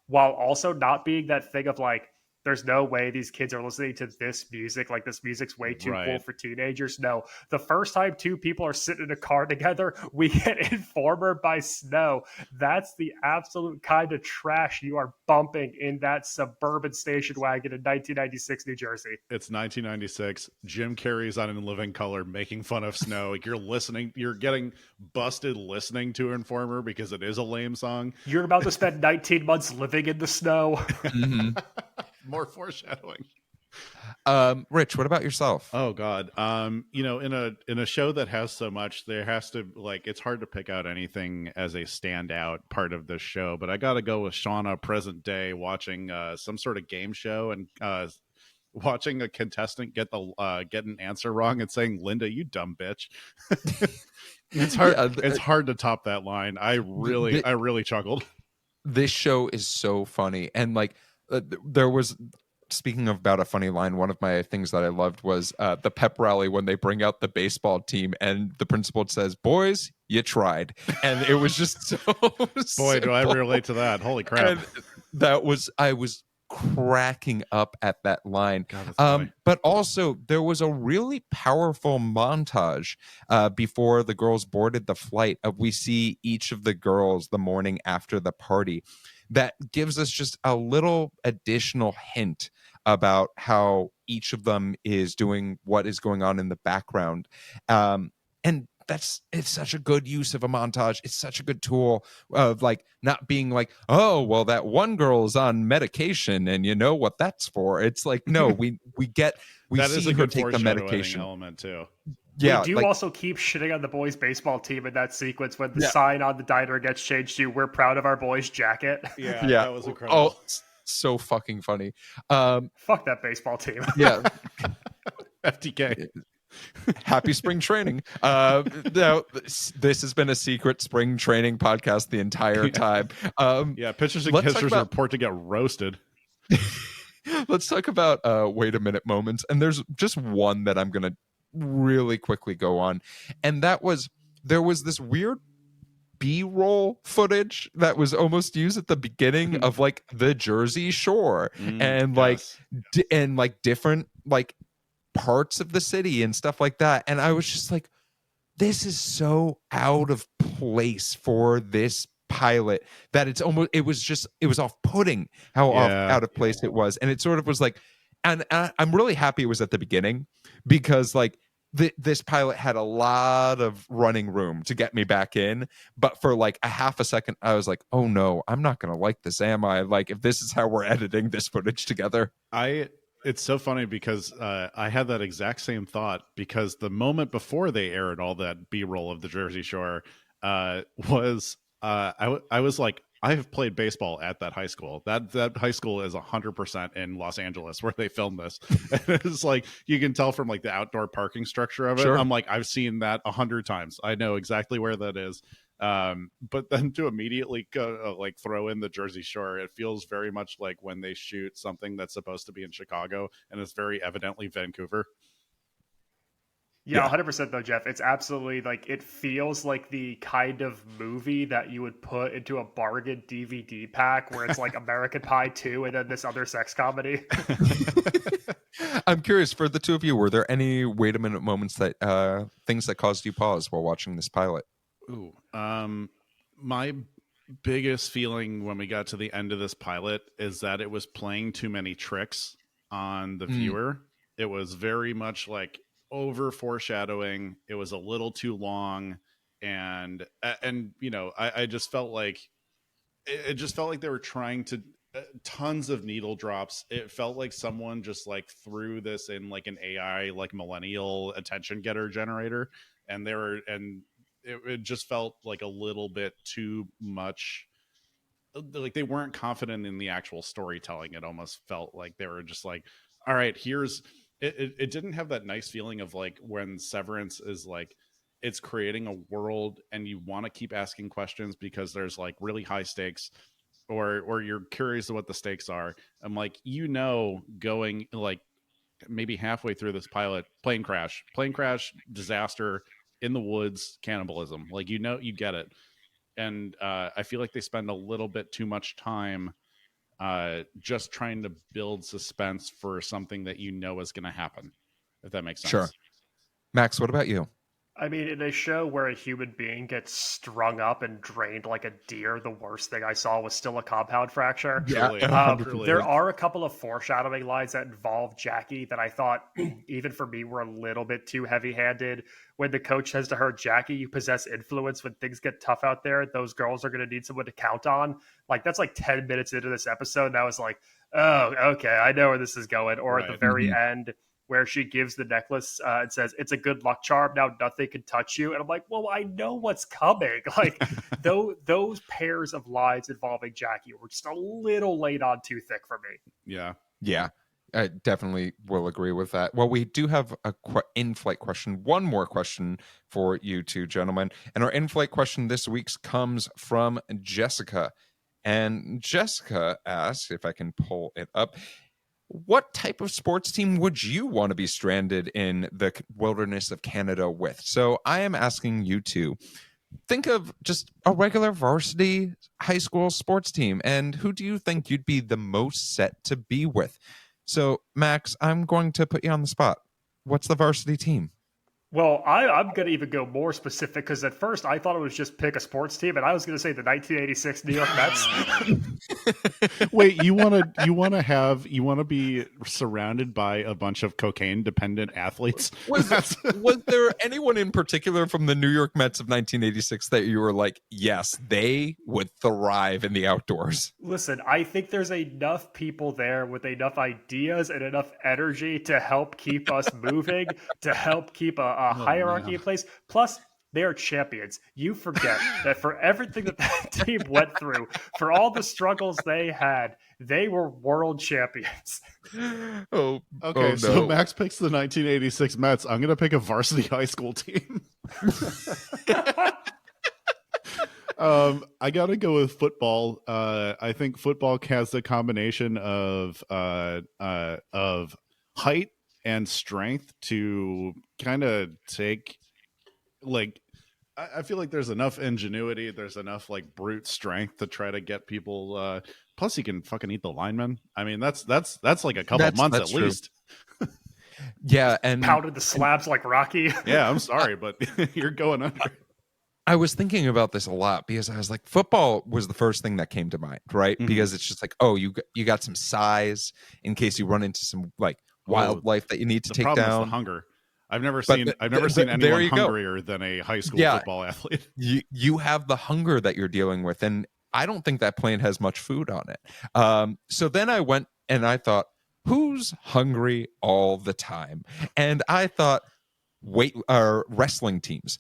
while also not being that thing of like, there's no way these kids are listening to this music. Like, this music's way too cool for teenagers. No, the first time two people are sitting in a car together, we get Informer by Snow. That's the absolute kind of trash you are bumping in that suburban station wagon in 1996 New Jersey. It's 1996. Jim Carrey's on In Living Color making fun of Snow. Like, you're getting busted listening to Informer because it is a lame song. You're about to spend 19 months living in the snow. More foreshadowing. Rich, what about yourself? Oh God. In a show that has so much, there has to, like, it's hard to pick out anything as a standout part of this show, but I got to go with Shauna present day watching some sort of game show and watching a contestant get an answer wrong and saying, "Linda, you dumb bitch." It's hard. It's hard to top that line. I really chuckled. This show is so funny, and like there was speaking of about a funny line, one of my things that I loved was the pep rally when they bring out the baseball team and the principal says, "Boys, you tried," and it was just so. Boy, do I relate to that! Holy crap! And I was cracking up at that line. God, that's funny. But also there was a really powerful montage before the girls boarded the flight. We see each of the girls the morning after the party. That gives us just a little additional hint about how each of them is doing what is going on in the background. And it's such a good use of a montage. It's such a good tool of like not being like, oh, well, that one girl's on medication and you know what that's for. It's like, no, we that see is a her good take the medication element too. Yeah, we do also keep shitting on the boys' baseball team in that sequence when the sign on the diner gets changed to "We're proud of our boys' jacket." Yeah, that was incredible. Oh, so fucking funny. Fuck that baseball team. Yeah. FTK. Happy spring training. No, this has been a secret spring training podcast the entire time. Pitchers and catchers report to get roasted. Let's talk about wait a minute moments. And there's just one that I'm going to really quickly go on. And there was this weird B-roll footage that was almost used at the beginning of like the Jersey Shore and like different like parts of the city and stuff like that. And I was just like, this is so out of place for this pilot that it was off-putting how out of place it was. And it sort of was like, and I'm really happy it was at the beginning because like this pilot had a lot of running room to get me back in, but for like a half a second I was like, oh no, I'm not gonna like this, am I? Like, if this is how we're editing this footage together. It's so funny because I had that exact same thought, because the moment before they aired all that B-roll of the Jersey Shore was I was like, I have played baseball at that high school. That high school is 100% in Los Angeles where they filmed this. And it's like, you can tell from like the outdoor parking structure of it. Sure. I'm like, I've seen that 100 times. I know exactly where that is. But then to immediately go, like throw in the Jersey Shore, it feels very much like when they shoot something that's supposed to be in Chicago and it's very evidently Vancouver. Yeah, 100% though, Jeff. It's absolutely like, it feels like the kind of movie that you would put into a bargain DVD pack where it's like American Pie 2 and then this other sex comedy. I'm curious, for the two of you, were there any wait a minute moments that things that caused you pause while watching this pilot? Ooh, my biggest feeling when we got to the end of this pilot is that it was playing too many tricks on the viewer. It was very much like over foreshadowing. It was a little too long, and you know, I just felt like it just felt like they were trying to tons of needle drops. It felt like someone just like threw this in like an AI like millennial attention getter generator, and it just felt like a little bit too much. Like they weren't confident in the actual storytelling. It almost felt like they were just like, all right, here's it didn't have that nice feeling of like when Severance is like, it's creating a world and you want to keep asking questions because there's like really high stakes, or you're curious of what the stakes are. I'm like, you know, going like maybe halfway through this pilot, plane crash, disaster in the woods, cannibalism, like, you know, you get it. And I feel like they spend a little bit too much time just trying to build suspense for something that you know is going to happen, if that makes sense. Sure. Max, what about you? I mean, in a show where a human being gets strung up and drained like a deer, the worst thing I saw was still a compound fracture. Yeah, there are a couple of foreshadowing lines that involve Jackie that I thought, even for me, were a little bit too heavy-handed. When the coach says to her, Jackie, you possess influence. When things get tough out there, those girls are going to need someone to count on. Like, that's like 10 minutes into this episode, and I was like, oh, okay, I know where this is going. Or at the very end, where she gives the necklace and says, it's a good luck charm. Now nothing can touch you. And I'm like, well, I know what's coming. Like, those pairs of lines involving Jackie were just a little laid on too thick for me. Yeah. Yeah, I definitely will agree with that. Well, we do have a in-flight question. One more question for you two gentlemen. And our in-flight question this week comes from Jessica. And Jessica asks, if I can pull it up, what type of sports team would you want to be stranded in the wilderness of Canada with? So I am asking you to think of just a regular varsity high school sports team, and who do you think you'd be the most set to be with? So, Max, I'm going to put you on the spot. What's the varsity team? Well, I'm going to even go more specific because at first I thought it was just pick a sports team, and I was going to say the 1986 New York Mets. Wait, you want to be surrounded by a bunch of cocaine dependent athletes? Was there anyone in particular from the New York Mets of 1986 that you were like, yes, they would thrive in the outdoors? Listen, I think there's enough people there with enough ideas and enough energy to help keep us moving, to help keep a hierarchy in place. Plus, they are champions. You forget that for everything that team went through, for all the struggles they had, they were world champions. Okay, so Max picks the 1986 Mets. I'm going to pick a varsity high school team. I got to go with football. I think football has the combination of height and strength to kind of take, like, I feel like there's enough ingenuity, there's enough like brute strength to try to get people. Plus, you can fucking eat the linemen. I mean, that's like a couple months at least. Yeah, and pounded the slabs like Rocky. Yeah, I'm sorry, but you're going under. I was thinking about this a lot because I was like, football was the first thing that came to mind, right? Mm-hmm. Because it's just like, oh, you got some size in case you run into some like wildlife that you need to take down. The problem is the hunger. I've never seen anyone hungrier than a high school football athlete. You have the hunger that you're dealing with, and I don't think that plane has much food on it. So then I went and I thought, who's hungry all the time? And I thought, wrestling teams.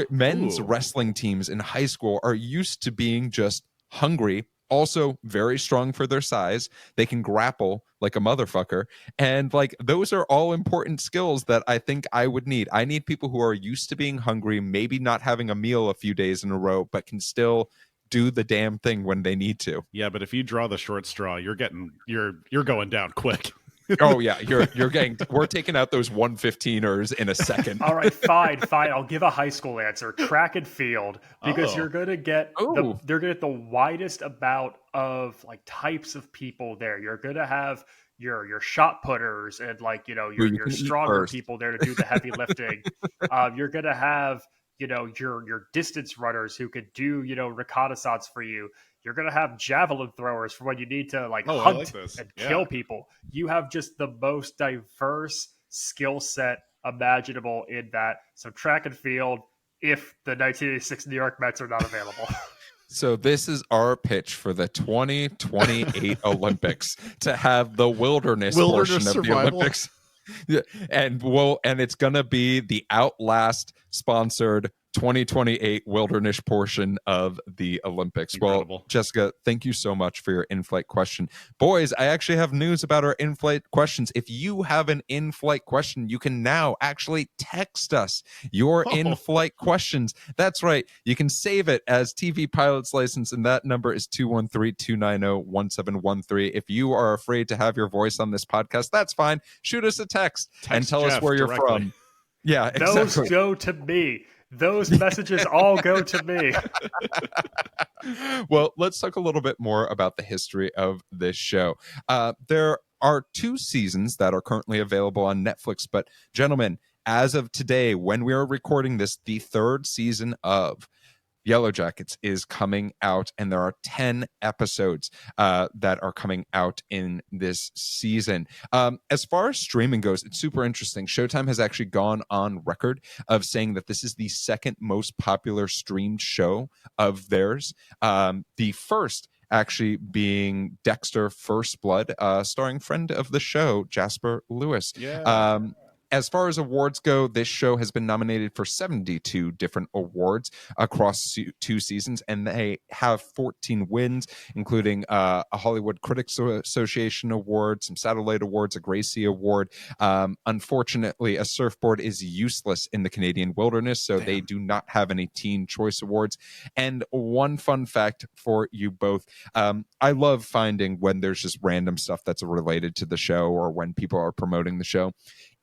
Men's wrestling teams in high school are used to being just hungry, also very strong for their size. They can grapple like a motherfucker. And like those are all important skills that I think I would need. I need people who are used to being hungry, maybe not having a meal a few days in a row, but can still do the damn thing when they need to. Yeah, but if you draw the short straw, you're going down quick. Oh yeah, we're taking out those 115ers in a second. All right, fine. I'll give a high school answer: track and field, because you're going to get the widest amount of like types of people there. You're going to have your shot putters and like your stronger people there to do the heavy lifting. You're going to have your distance runners who could do reconnaissance for you. You're going to have javelin throwers for when you need to hunt and kill people. You have just the most diverse skill set imaginable in that. So track and field, if the 1986 New York Mets are not available. So this is our pitch for the 2028 Olympics, to have the wilderness portion survival of the Olympics. Yeah, and it's gonna be the Outlast sponsored 2028 wilderness portion of the Olympics. Incredible. Well, Jessica, thank you so much for your in-flight question. Boys, I actually have news about our in-flight questions. If you have an in-flight question, you can now actually text us your in-flight questions. That's right. You can save it as TV Pilot's License, and that number is 213-290-1713. If you are afraid to have your voice on this podcast, that's fine. Shoot us a text and tell us where you're from. Yeah, exactly. Those go to me. Those messages all go to me. Well, let's talk a little bit more about the history of this show. There are 2 seasons that are currently available on Netflix, but gentlemen, as of today, when we are recording this, the 3rd season of Yellowjackets is coming out, and there are 10 episodes that are coming out in this season. As far as streaming goes, it's super interesting. Showtime has actually gone on record of saying that this is the 2nd most popular streamed show of theirs. The first actually being Dexter First Blood, starring friend of the show, Jasper Lewis. Yeah. As far as awards go, this show has been nominated for 72 different awards across 2 seasons, and they have 14 wins, including a Hollywood Critics Association Award, some Satellite Awards, a Gracie Award. Unfortunately, a surfboard is useless in the Canadian wilderness, so they do not have any Teen Choice Awards. And one fun fact for you both, I love finding when there's just random stuff that's related to the show or when people are promoting the show.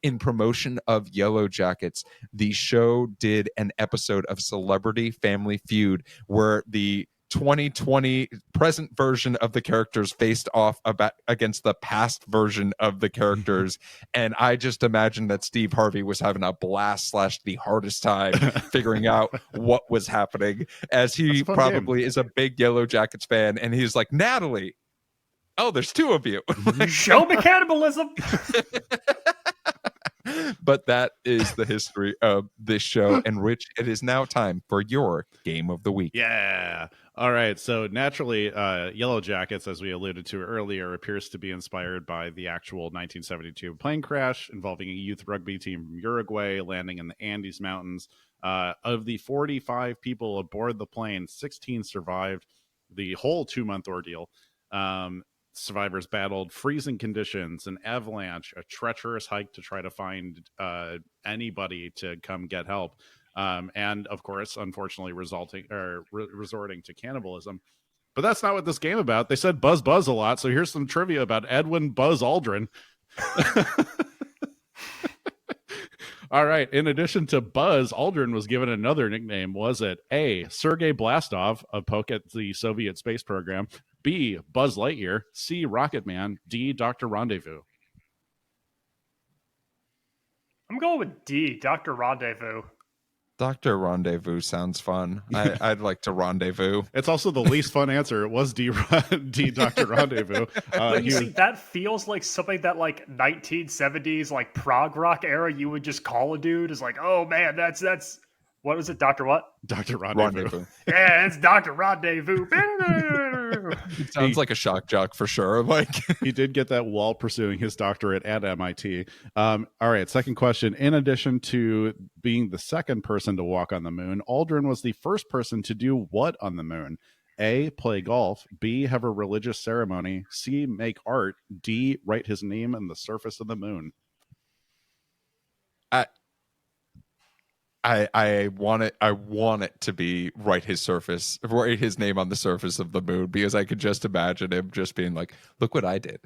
In promotion of Yellowjackets, the show did an episode of Celebrity Family Feud where the 2020 present version of the characters faced off against the past version of the characters. And I just imagine that Steve Harvey was having a blast / the hardest time figuring out what was happening, as he probably is a big Yellowjackets fan. And he's like, Natalie, oh, there's 2 of you. Show me cannibalism. But that is the history of this show. And Rich, it is now time for your game of the week. Yeah. All right. So naturally, Yellowjackets, as we alluded to earlier, appears to be inspired by the actual 1972 plane crash involving a youth rugby team from Uruguay landing in the Andes Mountains. Of the 45 people aboard the plane, 16 survived the whole 2-month ordeal. Survivors battled freezing conditions, an avalanche, a treacherous hike to try to find anybody to come get help, and of course, unfortunately, resorting to cannibalism. But that's not what this game about. They said Buzz Buzz a lot, so here's some trivia about Edwin Buzz Aldrin. All right. In addition to Buzz, Aldrin was given another nickname. Was it A, Sergei Blastov, a poke at the Soviet space program, B, Buzz Lightyear, C, Rocket Man, D, Dr. Rendezvous? I'm going with D, Dr. Rendezvous. Dr. Rendezvous sounds fun. I'd like to rendezvous. It's also the least fun answer. It was D, Dr. Rendezvous. You see, that feels like something that like 1970s, like prog rock era, you would just call a dude. Is like, oh man, that's what was it, Dr. what? Dr. Rendezvous. Yeah, it's Dr. Rendezvous. It sounds like a shock jock for sure. Like he did get that while pursuing his doctorate at MIT. All right, second question. In addition to being the second person to walk on the moon, Aldrin was the first person to do what on the moon? A, play golf, B, have a religious ceremony, C, make art, D, write his name on the surface of the moon. I want it to be write his name on the surface of the moon, because I could just imagine him just being like, look what I did.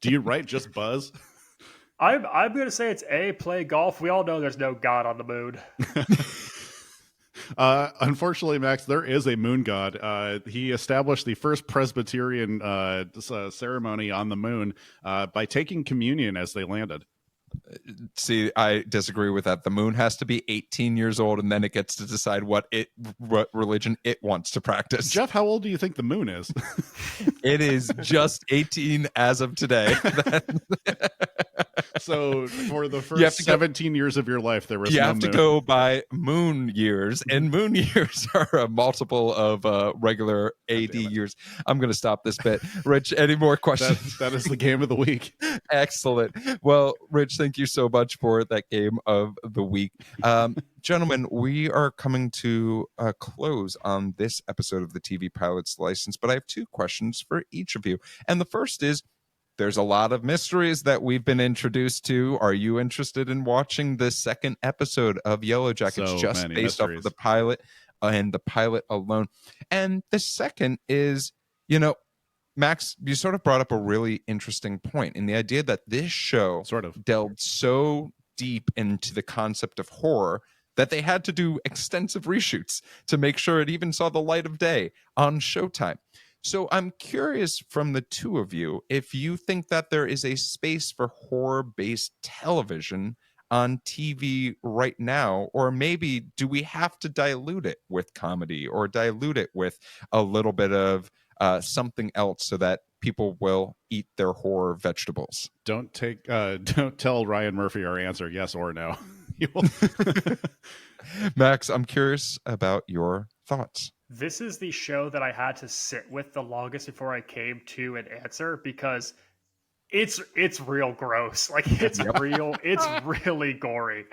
Do you write just Buzz? I'm going to say it's A, play golf. We all know there's no God on the moon. Unfortunately, Max, there is a moon god. He established the first Presbyterian ceremony on the moon by taking communion as they landed. See, I disagree with that. The moon has to be 18 years old, and then it gets to decide what religion it wants to practice. Jeff, how old do you think the moon is? It is just 18 as of today. So for the first 17 years of your life, there was no moon. You have to go by moon years, and moon years are a multiple of regular AD years. I'm going to stop this bit. Rich, any more questions? That is the game of the week. Excellent. Well, Rich, thank you so much for that game of the week. Gentlemen, we are coming to a close on this episode of the TV Pilots License, but I have 2 questions for each of you. And the first is, there's a lot of mysteries that we've been introduced to. Are you interested in watching the second episode of Yellowjackets, just based off of the pilot and the pilot alone? And the second is, Max, you sort of brought up a really interesting point in the idea that this show sort of delved so deep into the concept of horror that they had to do extensive reshoots to make sure it even saw the light of day on Showtime. So I'm curious from the 2 of you if you think that there is a space for horror-based television on TV right now, or maybe do we have to dilute it with comedy or dilute it with a little bit of something else so that people will eat their horror vegetables? Don't tell Ryan Murphy our answer, yes or no. Max, I'm curious about your thoughts. This is the show that I had to sit with the longest before I came to an answer, because it's real gross. Like it's really gory.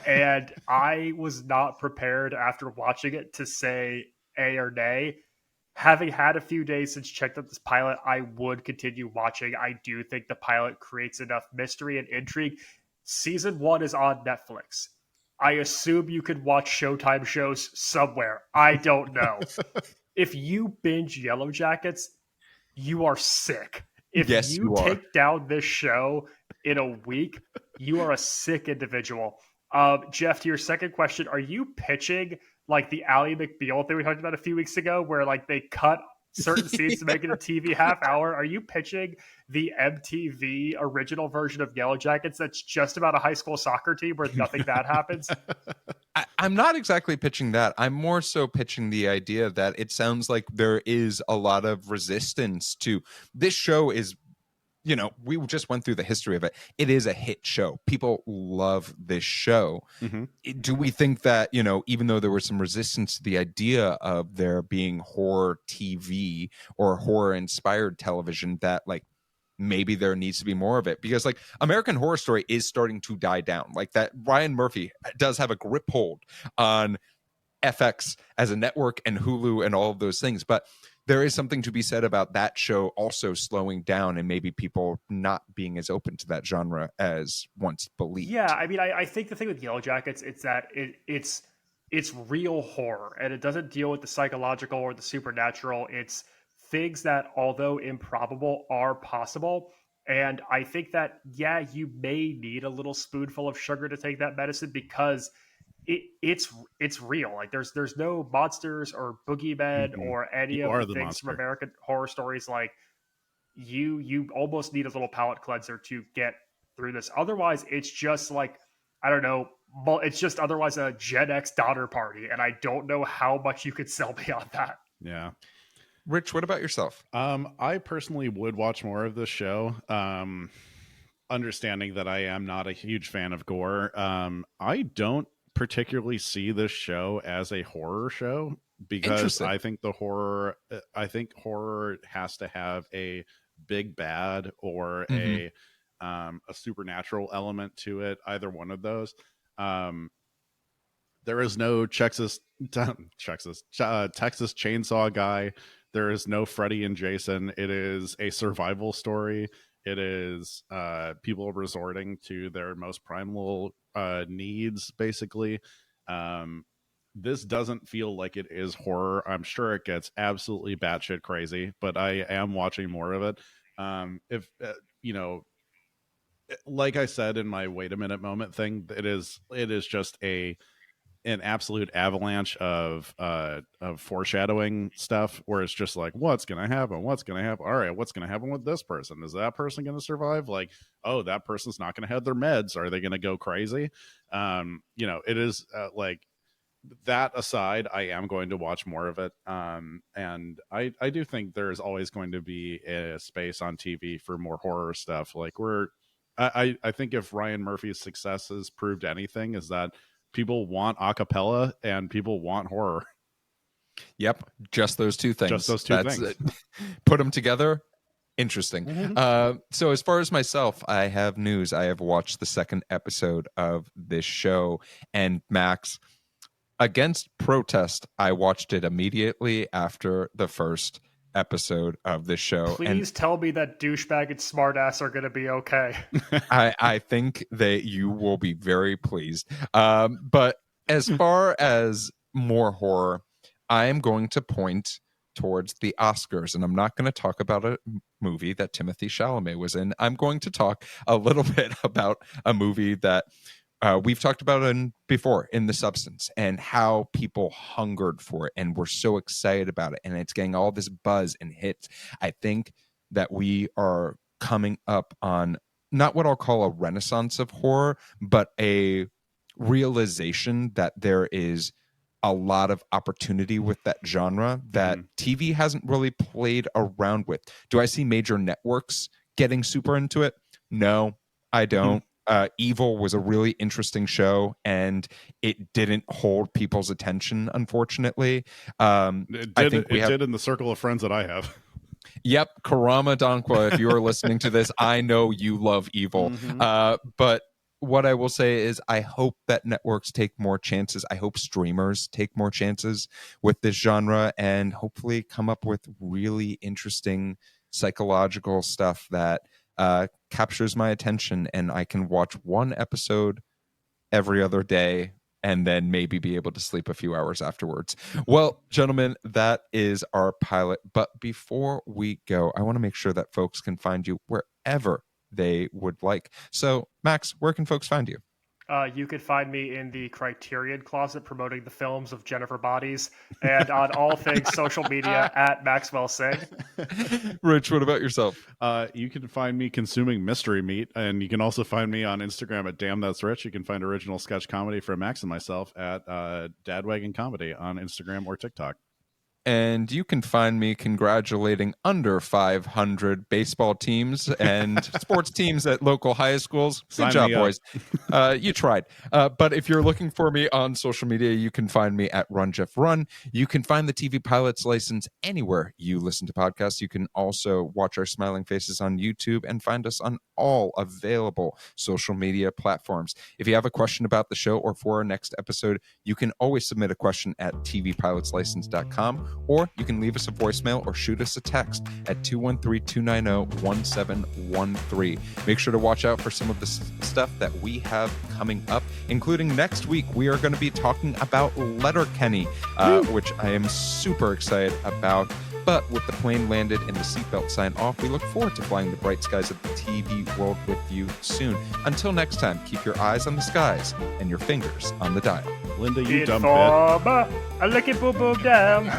And I was not prepared after watching it to say A or nay. Having had a few days since checked out this pilot, I would continue watching. I do think the pilot creates enough mystery and intrigue. Season 1 is on Netflix. I assume you could watch Showtime shows somewhere. I don't know. If you binge Yellowjackets, you are sick. If Yes, you you are. take down this show in a week, you are a sick individual. Geoff, to your second question, are you pitching like the Ally McBeal thing we talked about a few weeks ago, where like they cut certain scenes to make it a TV half hour? Are you pitching the MTV original version of Yellowjackets that's just about a high school soccer team where nothing bad happens? I'm not exactly pitching that. I'm more so pitching the idea that it sounds like there is a lot of resistance to this show. Is, you know, we just went through the history of it. It is a hit show. People love this show. Do we think that, you know, even though there was some resistance to the idea of there being horror TV or horror inspired television, that like maybe there needs to be more of it? Because like American Horror Story is starting to die down. Like that Ryan Murphy does have a grip hold on FX as a network and Hulu and all of those things, but there is something to be said about that show also slowing down and maybe people not being as open to that genre as once believed. Yeah, I mean, I think the thing with Yellowjackets, it's that it's real horror, and it doesn't deal with the psychological or the supernatural. It's things that, although improbable, are possible. And I think that, yeah, you may need a little spoonful of sugar to take that medicine, because it's real. Like there's no monsters or boogeymen or any of the things from American Horror Stories. Like you almost need a little palate cleanser to get through this. Otherwise, it's just like, I don't know, it's just otherwise a Gen X Donner Party, and I don't know how much you could sell me on that. Yeah. Rich, what about yourself? I personally would watch more of this show. Understanding that I am not a huge fan of gore. I don't particularly see this show as a horror show, because I think horror has to have a big bad or a supernatural element to it. Either one of those. There is no Texas Chainsaw Guy. There is no Freddy and Jason. It is a survival story. It is people resorting to their most primal needs, basically. This doesn't feel like it is horror. I'm sure it gets absolutely batshit crazy, but I am watching more of it. If you know, like I said in my wait a minute moment thing, it is just an absolute avalanche of foreshadowing stuff, where it's just like, what's gonna happen, all right, what's gonna happen with this person, is that person gonna survive, like, oh, that person's not gonna have their meds, are they gonna go crazy? You know, it is like, that aside, I am going to watch more of it, and I do think there's always going to be a space on TV for more horror stuff. Like I think if Ryan Murphy's success has proved anything, is that people want acapella and people want horror. Yep, just those two things. Things. Put them together. Interesting. So as far as myself, I have news. I have watched the second episode of this show, and Max, against protest, I watched it immediately after the first episode of this show. Please tell me that douchebag and smartass are going to be okay. I think that you will be very pleased. But as far as more horror, I am going to point towards the Oscars, and I'm not going to talk about a movie that Timothée Chalamet was in. I'm going to talk a little bit about a movie that we've talked about before, in The Substance, and how people hungered for it and were so excited about it, and it's getting all this buzz and hits. I think that we are coming up on not what I'll call a renaissance of horror, but a realization that there is a lot of opportunity with that genre that TV hasn't really played around with. Do I see major networks getting super into it? No, I don't. Evil was a really interesting show, and it didn't hold people's attention, unfortunately. It did in the circle of friends that I have. Yep, Karama Dankwa, if you are listening to this, I know you love evil. But what I will say is I hope that networks take more chances. I hope streamers take more chances with this genre and hopefully come up with really interesting psychological stuff that captures my attention, and I can watch one episode every other day and then maybe be able to sleep a few hours afterwards. Well, gentlemen, that is our pilot. But before we go, I want to make sure that folks can find you wherever they would like. So, Max, where can folks find you? You could find me in the Criterion Closet promoting the films of Jennifer Bodies, and on all things social media at Maxwell Singh. Rich, what about yourself? You can find me consuming mystery meat, and you can also find me on Instagram at Damn That's Rich. You can find original sketch comedy from Max and myself at Dadwagon Comedy on Instagram or TikTok. And you can find me congratulating under 500 baseball teams and sports teams at local high schools. Good job, boys. You tried. But if you're looking for me on social media, you can find me at Run Jeff Run. You can find the TV Pilots License anywhere you listen to podcasts. You can also watch our smiling faces on YouTube and find us on all available social media platforms. If you have a question about the show or for our next episode, you can always submit a question at tvpilotslicense.com. Or you can leave us a voicemail or shoot us a text at 213-290-1713. Make sure to watch out for some of the stuff that we have coming up, including next week. We are going to be talking about Letterkenny, which I am super excited about. But with the plane landed and the seatbelt sign off, we look forward to flying the bright skies of the TV world with you soon. Until next time, keep your eyes on the skies and your fingers on the dial. Linda, you dumb bitch. I lick it, boom, boom, down.